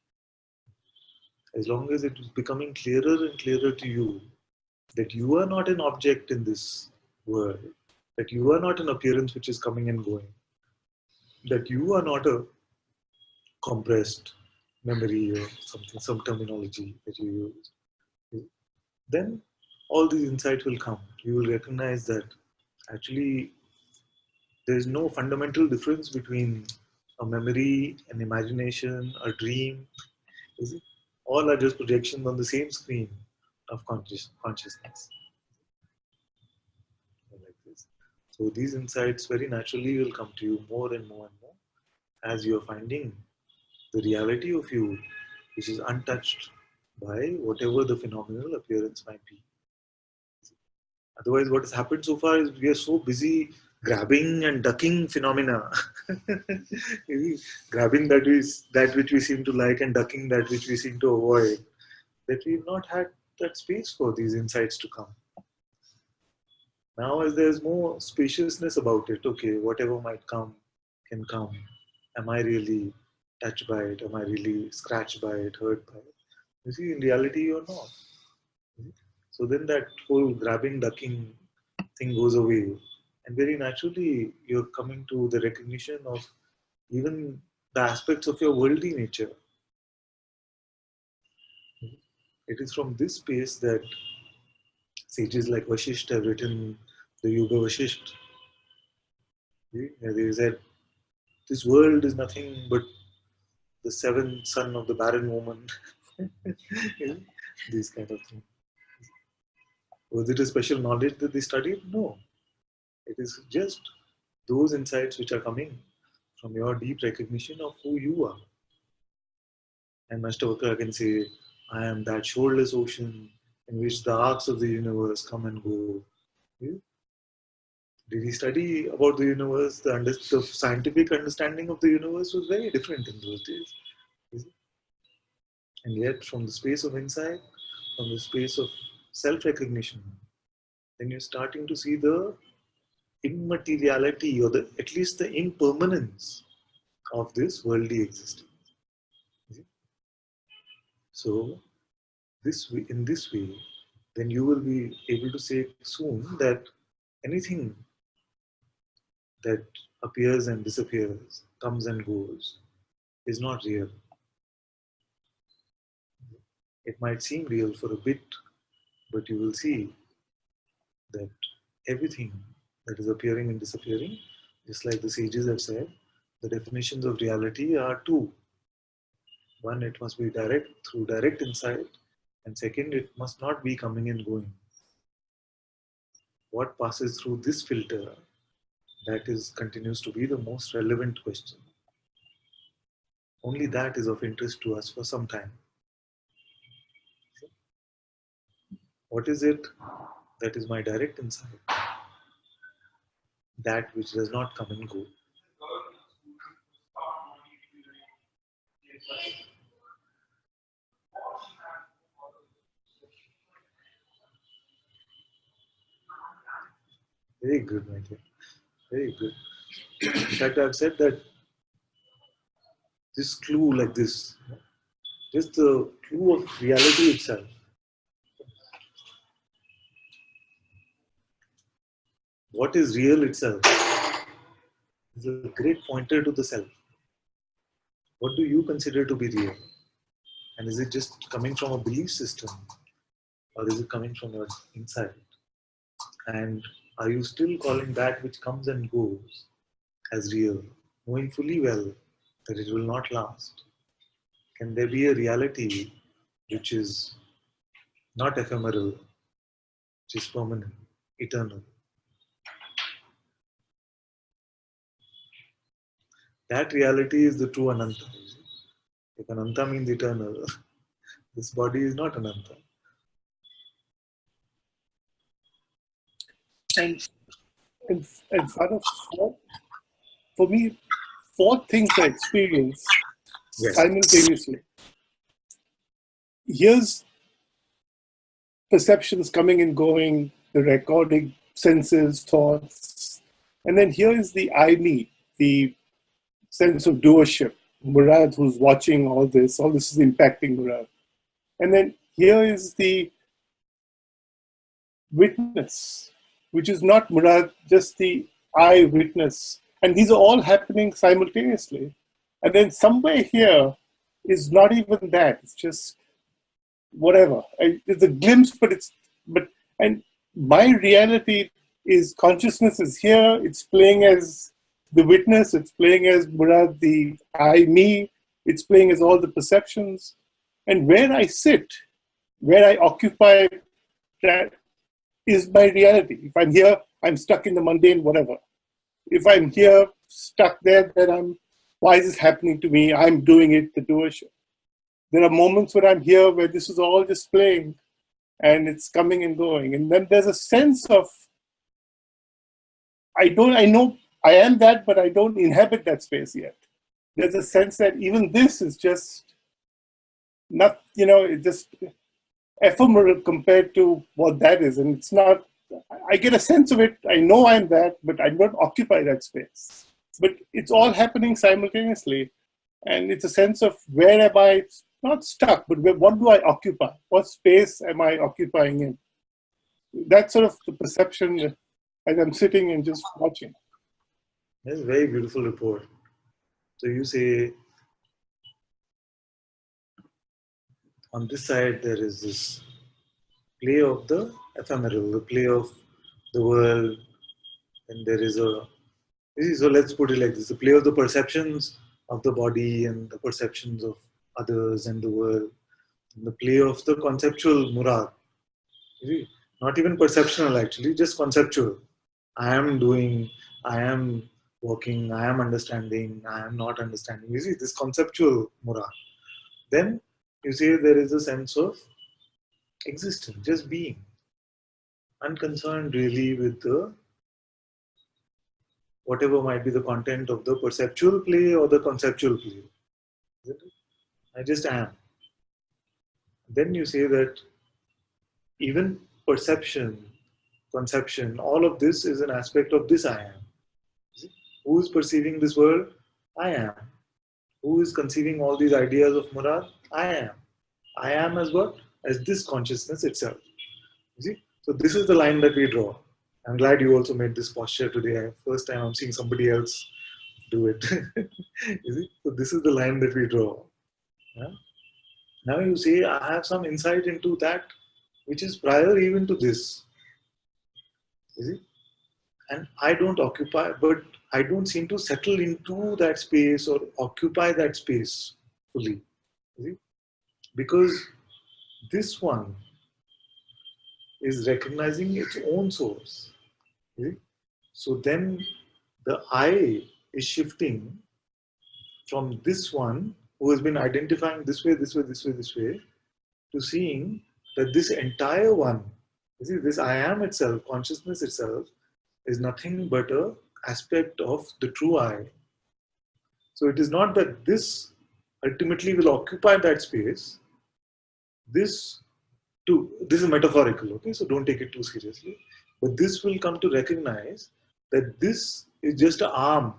As long as it is becoming clearer and clearer to you that you are not an object in this world, that you are not an appearance which is coming and going, that you are not a compressed memory or something, some terminology that you use, then all these insights will come. You will recognize that actually there is no fundamental difference between a memory, an imagination, a dream. Is it? All are just projections on the same screen of consciousness. Like this. So these insights very naturally will come to you more and more and more as you are finding the reality of you, which is untouched by whatever the phenomenal appearance might be. Otherwise, what has happened so far is we are so busy grabbing and ducking phenomena. Grabbing that which we seem to like and ducking that which we seem to avoid, that we've not had that space for these insights to come. Now, as there's more spaciousness about it, okay, whatever might come can come. Am I really touched by it? Am I really scratched by it, hurt by it? You see, in reality, you're not. So then that whole grabbing, ducking thing goes away. And very naturally, you're coming to the recognition of even the aspects of your worldly nature. It is from this space that sages like Vasisht have written the Yoga Vasisht. They said, this world is nothing but the seventh son of the barren woman. These kind of things. Was it a special knowledge that they studied? No. It is just those insights which are coming from your deep recognition of who you are. And Master Vakra can say, I am that shoreless ocean in which the arcs of the universe come and go. Yeah? Did he study about the universe? The scientific understanding of the universe was very different in those days. And yet, from the space of insight, from the space of self-recognition, then you're starting to see the immateriality or at least the impermanence of this worldly existence. So, in this way, then you will be able to say soon that anything that appears and disappears, comes and goes, is not real. It might seem real for a bit, but you will see that everything that is appearing and disappearing, just like the sages have said, the definitions of reality are two. One, it must be direct, through direct insight, and second, it must not be coming and going. What passes through this filter, continues to be the most relevant question. Only that is of interest to us for some time. What is it that is my direct insight? That which does not come and go. Very good, my dear. Very good. In fact, I've said that this clue like this, just the clue of reality itself, what is real itself, is a great pointer to the self. What do you consider to be real? And is it just coming from a belief system? Or is it coming from your inside? And are you still calling that which comes and goes as real, knowing fully well that it will not last? Can there be a reality which is not ephemeral, which is permanent, eternal? That reality is the true Ananta. If Ananta means eternal, this body is not Ananta. And Father, for me, four things I experience simultaneously. Here's perceptions coming and going, the recording, senses, thoughts. And then here is the I, me, the sense of doership. Murad, who's watching all this is impacting Murad. And then here is the witness, which is not Murad, just the I witness. And these are all happening simultaneously. And then somewhere here is not even that. It's just whatever. It's a glimpse, and my reality is consciousness is here. It's playing as the witness. It's playing as Murad, the I, me. It's playing as all the perceptions. And where I sit, where I occupy, that is my reality. If I'm here, I'm stuck in the mundane, whatever. If I'm here, stuck there, then why is this happening to me? I'm doing it, the doership. There are moments where I'm here where this is all just playing and it's coming and going. And then there's a sense of, I know I am that, but I don't inhabit that space yet. There's a sense that even this is just not, it's just ephemeral compared to what that is. And it's not, I get a sense of it. I know I'm that, but I don't occupy that space. But it's all happening simultaneously. And it's a sense of where am I, not stuck, but what do I occupy? What space am I occupying in? That's sort of the perception as I'm sitting and just watching. That's a very beautiful report. So you say, on this side there is this play of the ephemeral, the play of the world, and there is so let's put it like this, the play of the perceptions of the body and the perceptions of others and the world, and the play of the conceptual murad. Not even perceptional actually, just conceptual. I am doing, I am working, I am understanding, I am not understanding. You see, this conceptual murad. Then you see there is a sense of existence, just being, unconcerned really with the whatever might be the content of the perceptual play or the conceptual play. Isn't it? I just am. Then you say that even perception, conception, all of this is an aspect of this I am. Who is perceiving this world? I am. Who is conceiving all these ideas of Murad? I am. I am as what? As this consciousness itself. You see? So this is the line that we draw. I'm glad you also made this posture today. First time I'm seeing somebody else do it. You see? So this is the line that we draw. Yeah? Now you say, I have some insight into that which is prior even to this. You see? And I don't occupy, but I don't seem to settle into that space or occupy that space fully. You see? Because this one is recognizing its own source. You see? So then the I is shifting from this one who has been identifying this way, this way, this way, this way, to seeing that this entire one, you see, this I am itself, consciousness itself, is nothing but a aspect of the true I. So it is not that this ultimately will occupy that space. This this is metaphorical, okay? So don't take it too seriously. But this will come to recognize that this is just an arm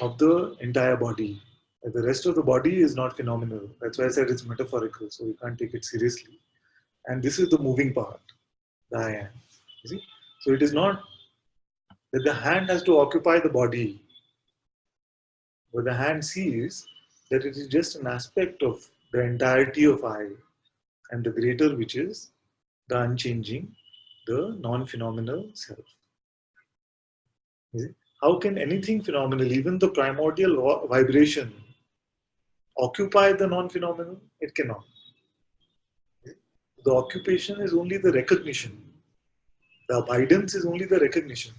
of the entire body. That the rest of the body is not phenomenal. That's why I said it's metaphorical, so you can't take it seriously. And this is the moving part, the I am. You see? So it is not that the hand has to occupy the body, but the hand sees that it is just an aspect of the entirety of I and the greater, which is the unchanging, the non-phenomenal self. You see? How can anything phenomenal, even the primordial vibration, occupy the non-phenomenal? It cannot. The occupation is only the recognition. The abidance is only the recognition.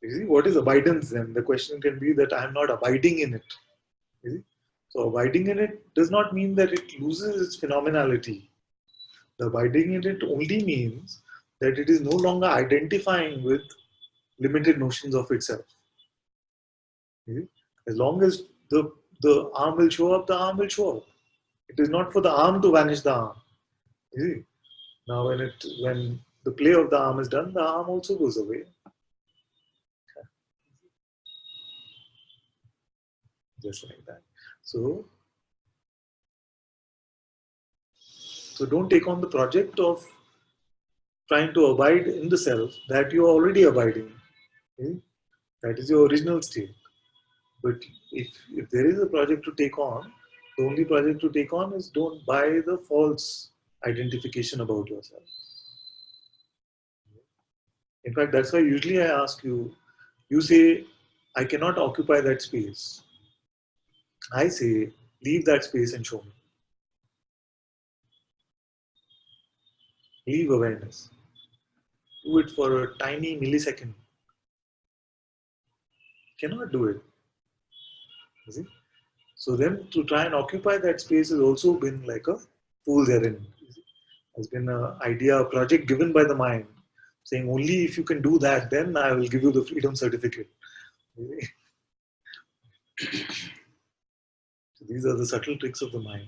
You see, what is abidance then? The question can be that I am not abiding in it. You see? So abiding in it does not mean that it loses its phenomenality. The abiding in it only means that it is no longer identifying with limited notions of itself. You see? As long as the arm will show up, the arm will show up. It is not for the arm to vanish the arm. You see? Now when the play of the arm is done, the arm also goes away. Just like that. So don't take on the project of trying to abide in the self that you are already abiding. Okay? That is your original state. But if there is a project to take on, the only project to take on is don't buy the false identification about yourself. In fact, that's why usually I ask you, you say, I cannot occupy that space. I say, leave that space and show me. Leave awareness. Do it for a tiny millisecond. Cannot do it. You see? So then to try and occupy that space has also been like a fool's errand. Has been an idea, a project given by the mind, saying only if you can do that, then I will give you the freedom certificate. So these are the subtle tricks of the mind.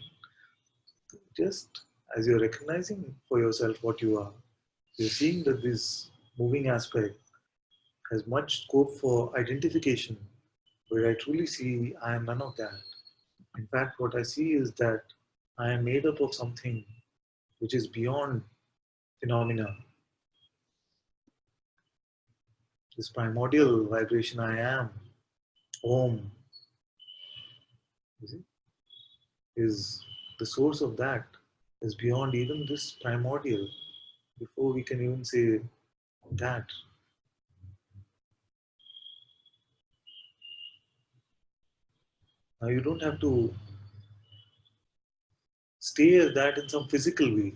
Just as you're recognizing for yourself what you are, you're seeing that this moving aspect has much scope for identification, where I truly see I am none of that. In fact, what I see is that I am made up of something which is beyond phenomena. This primordial vibration I am, Om, you see, is the source of that, is beyond even this primordial, before we can even say that. Now you don't have to stay as that in some physical way.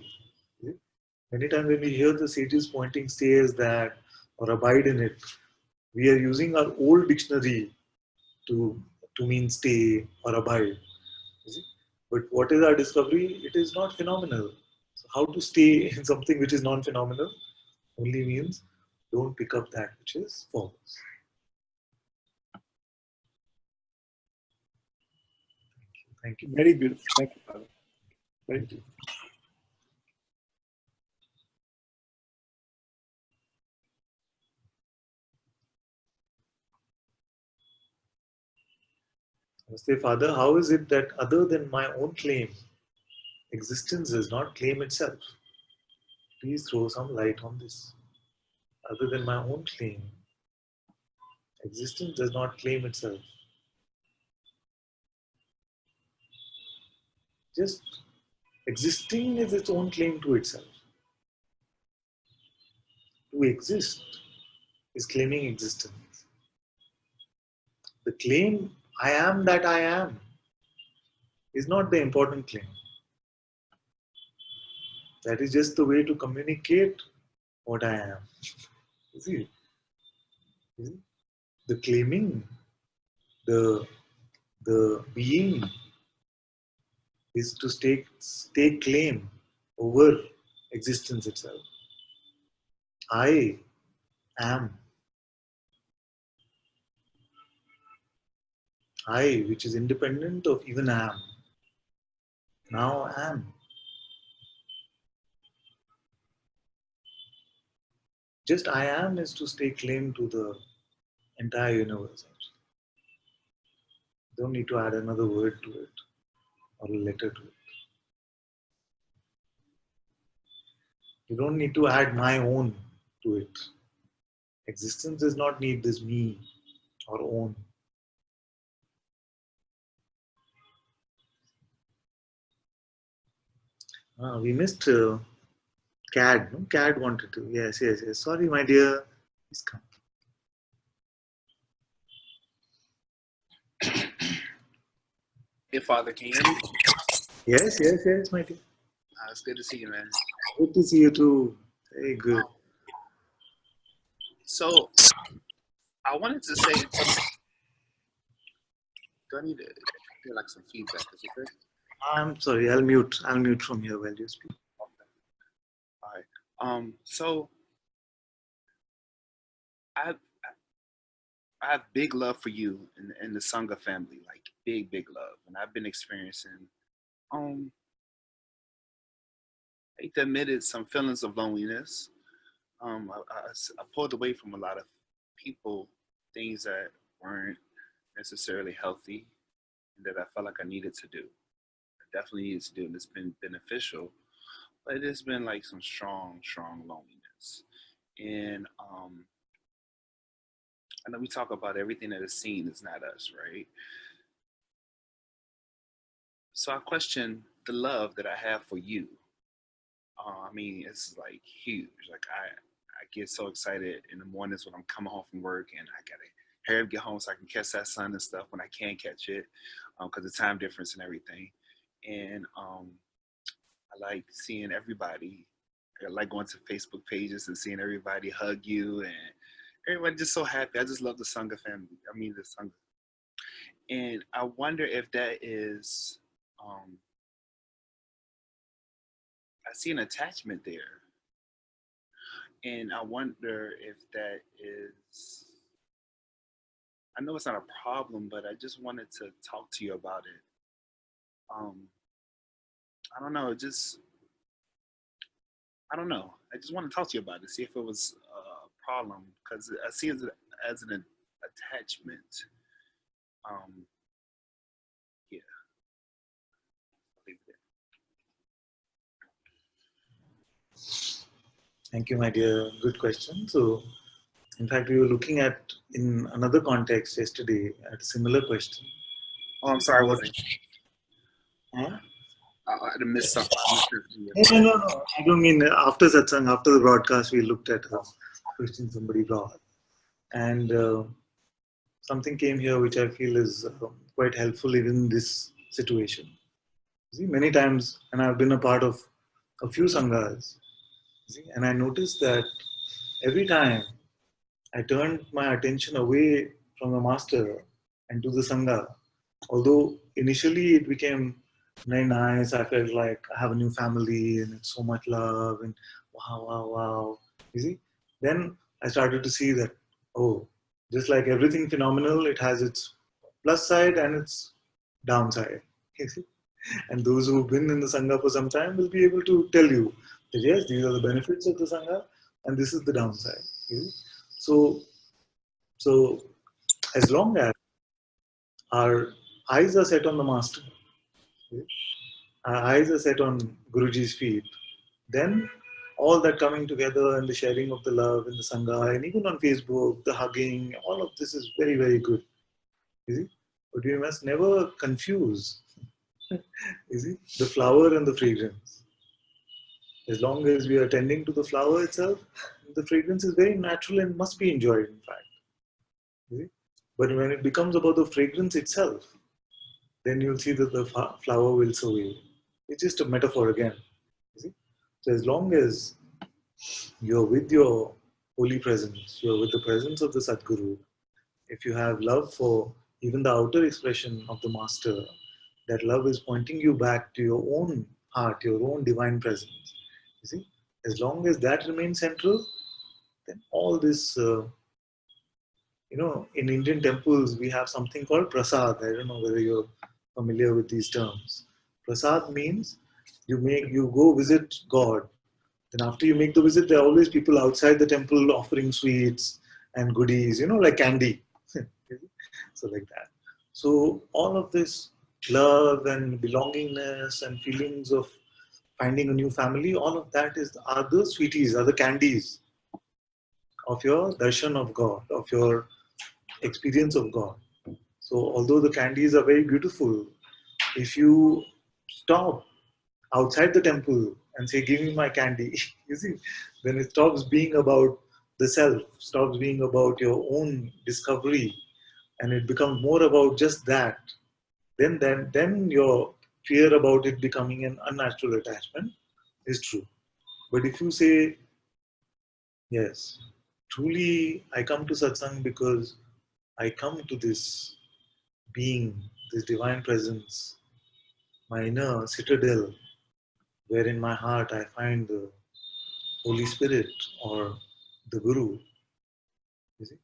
Many times when we hear the sages pointing stay as that or abide in it, we are using our old dictionary to, to mean stay or abide. You see? But what is our discovery? It is not phenomenal. So how to stay in something which is non-phenomenal only means don't pick up that which is false. Thank you. Very beautiful. Thank you, Father. Very beautiful. I say, Father, how is it that other than my own claim, existence does not claim itself? Please throw some light on this. Other than my own claim, existence does not claim itself. Just existing is its own claim to itself. To exist is claiming existence. The claim, I am that I am, is not the important claim. That is just the way to communicate what I am. You see? The claiming, the being is to take claim over existence itself. I am. I, which is independent of even am. Now am. Just I am is to stake claim to the entire universe. Don't need to add another word to it or a letter to it. You don't need to add my own to it. Existence does not need this me or own. We missed CAD. No? CAD wanted to. Yes. Sorry, my dear. Please come. Hey, Father, can you hear me? Yes, my dear. It's good to see you, man. Good to see you too. Very good. So, I wanted to say, do I need to hear like some feedback? Is it good? I'm sorry. I'll mute from here while you speak. Okay. All right. So I have big love for you and the Sangha family, like big love, and I've been experiencing, I hate to admit it, some feelings of loneliness. I pulled away from a lot of people, things that weren't necessarily healthy, and that I felt like I needed to do. I definitely needed to do, and it's been beneficial, but it's been like some strong loneliness. And I know we talk about everything that is seen is not us, right? So I question the love that I have for you. I mean, it's like huge. Like I get so excited in the mornings when I'm coming home from work and I gotta hurry up, get home so I can catch that sun and stuff when I can catch it, because the time difference and everything. And I like seeing everybody. I like going to Facebook pages and seeing everybody hug you and everybody just so happy. I just love the Sangha family. I mean, the Sangha. And I wonder if that is, I see an attachment there. And I wonder if that is, I know it's not a problem, but I just wanted to talk to you about it. I don't know, I don't know. I just want to talk to you about it, see if it was a problem, because I see it as an attachment. Yeah. I'll leave it there. Thank you, my dear. Good question. So, in fact, we were looking at, in another context yesterday, at a similar question. Oh, I'm sorry, What? I missed something. No. I don't mean after Satsang, after the broadcast, we looked at a question somebody brought. And something came here which I feel is quite helpful even in this situation. See, many times, and I've been a part of a few sanghas, see, and I noticed that every time I turned my attention away from the master and to the sangha, although initially it became very nice, I felt like I have a new family and it's so much love and wow, wow, wow. You see? Then I started to see that, oh, just like everything phenomenal, it has its plus side and its downside. You see? And those who've been in the Sangha for some time will be able to tell you that yes, these are the benefits of the Sangha and this is the downside. You see? So, so as long as our eyes are set on the Master, our eyes are set on Guruji's feet, then all that coming together and the sharing of the love in the Sangha and even on Facebook, the hugging, all of this is very, very good. You see? But we must never confuse, you see, the flower and the fragrance. As long as we are tending to the flower itself, the fragrance is very natural and must be enjoyed, in fact. You see? But when it becomes about the fragrance itself, then you'll see that the flower wilts away. It's just a metaphor again. You see? So as long as you're with your holy presence, you're with the presence of the Sadguru, if you have love for even the outer expression of the Master, that love is pointing you back to your own heart, your own divine presence. You see? As long as that remains central, then all this, in Indian temples, we have something called prasad. I don't know whether you're familiar with these terms. Prasad means you go visit God. Then after you make the visit, there are always people outside the temple offering sweets and goodies, like candy. So like that. So all of this love and belongingness and feelings of finding a new family, all of that are the sweeties, are the candies of your darshan of God, of your experience of God. So although the candies are very beautiful, if you stop outside the temple and say, give me my candy, you see, then it stops being about the self, stops being about your own discovery, and it becomes more about just that. Then your fear about it becoming an unnatural attachment is true. But if you say, yes, truly I come to satsang because I come to this being, this divine presence, my inner citadel, where in my heart I find the Holy Spirit or the Guru, you see.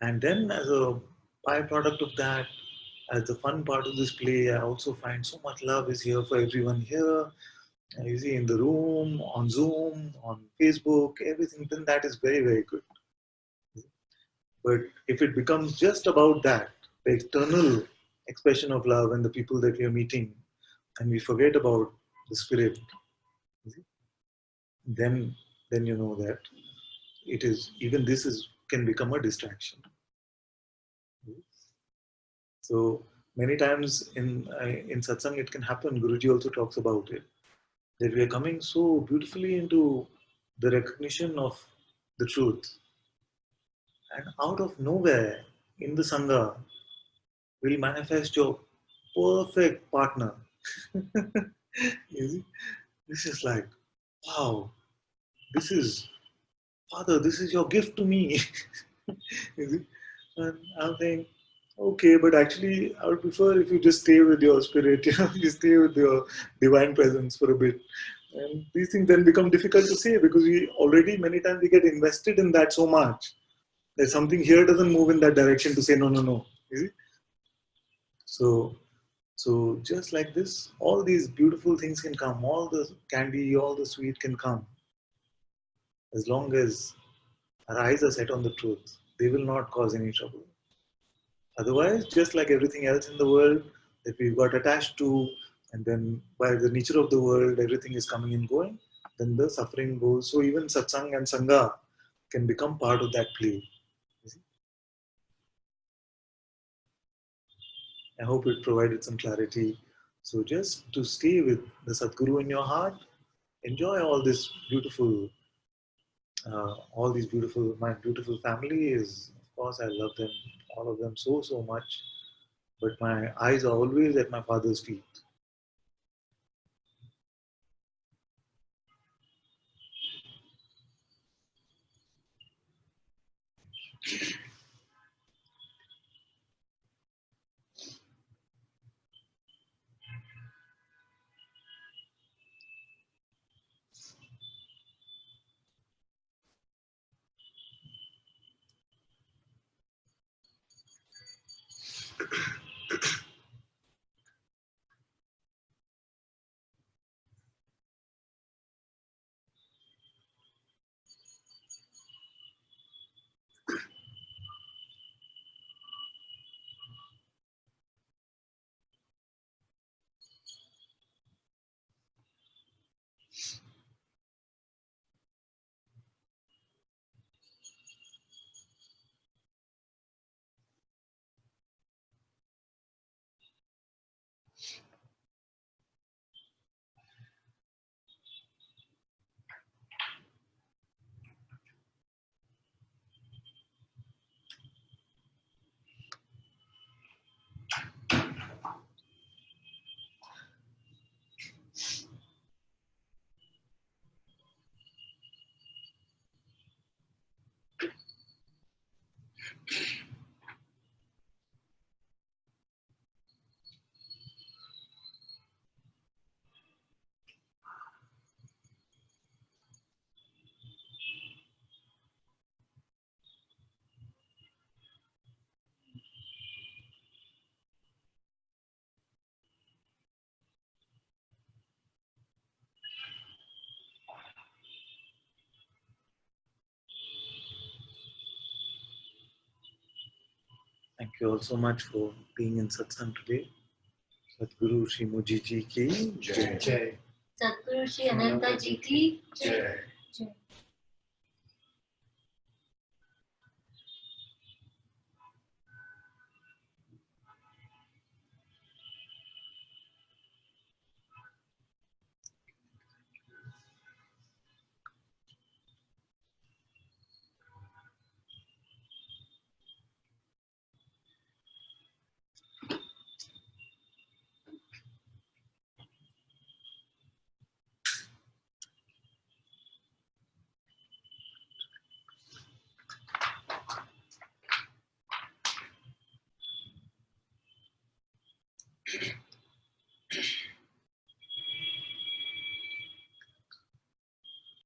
And then as a byproduct of that, as the fun part of this play, I also find so much love is here for everyone here. You see, in the room, on Zoom, on Facebook, everything, then that is very, very good. But if it becomes just about that, the external expression of love and the people that we are meeting, and we forget about the spirit, then you know that it is even this is can become a distraction. So many times in satsang it can happen. Guruji also talks about it, that we are coming so beautifully into the recognition of the truth, and out of nowhere in the sangha will manifest your perfect partner. You see? This is like, wow, this is Father, this is your gift to me. You see? And I'm thinking, okay, but actually, I would prefer if you just stay with your spirit, you stay with your divine presence for a bit. And these things then become difficult to say because we already many times we get invested in that so much that something here doesn't move in that direction to say no, no, no. You see? So just like this, all these beautiful things can come, all the candy, all the sweet can come, as long as our eyes are set on the truth. They will not cause any trouble. Otherwise, just like everything else in the world that we've got attached to, and then by the nature of the world, everything is coming and going, then the suffering goes. So even satsang and sangha can become part of that play. You see? I hope it provided some clarity. So just to stay with the Sadguru in your heart, enjoy all this beautiful, my beautiful family is, of course, I love them, all of them so much. But my eyes are always at my father's feet. Thank you all so much for being in Satsang today. Sadhguru Shri Muji Ji ki Jai. Sadhguru Shri Ananta Ji ki Jai.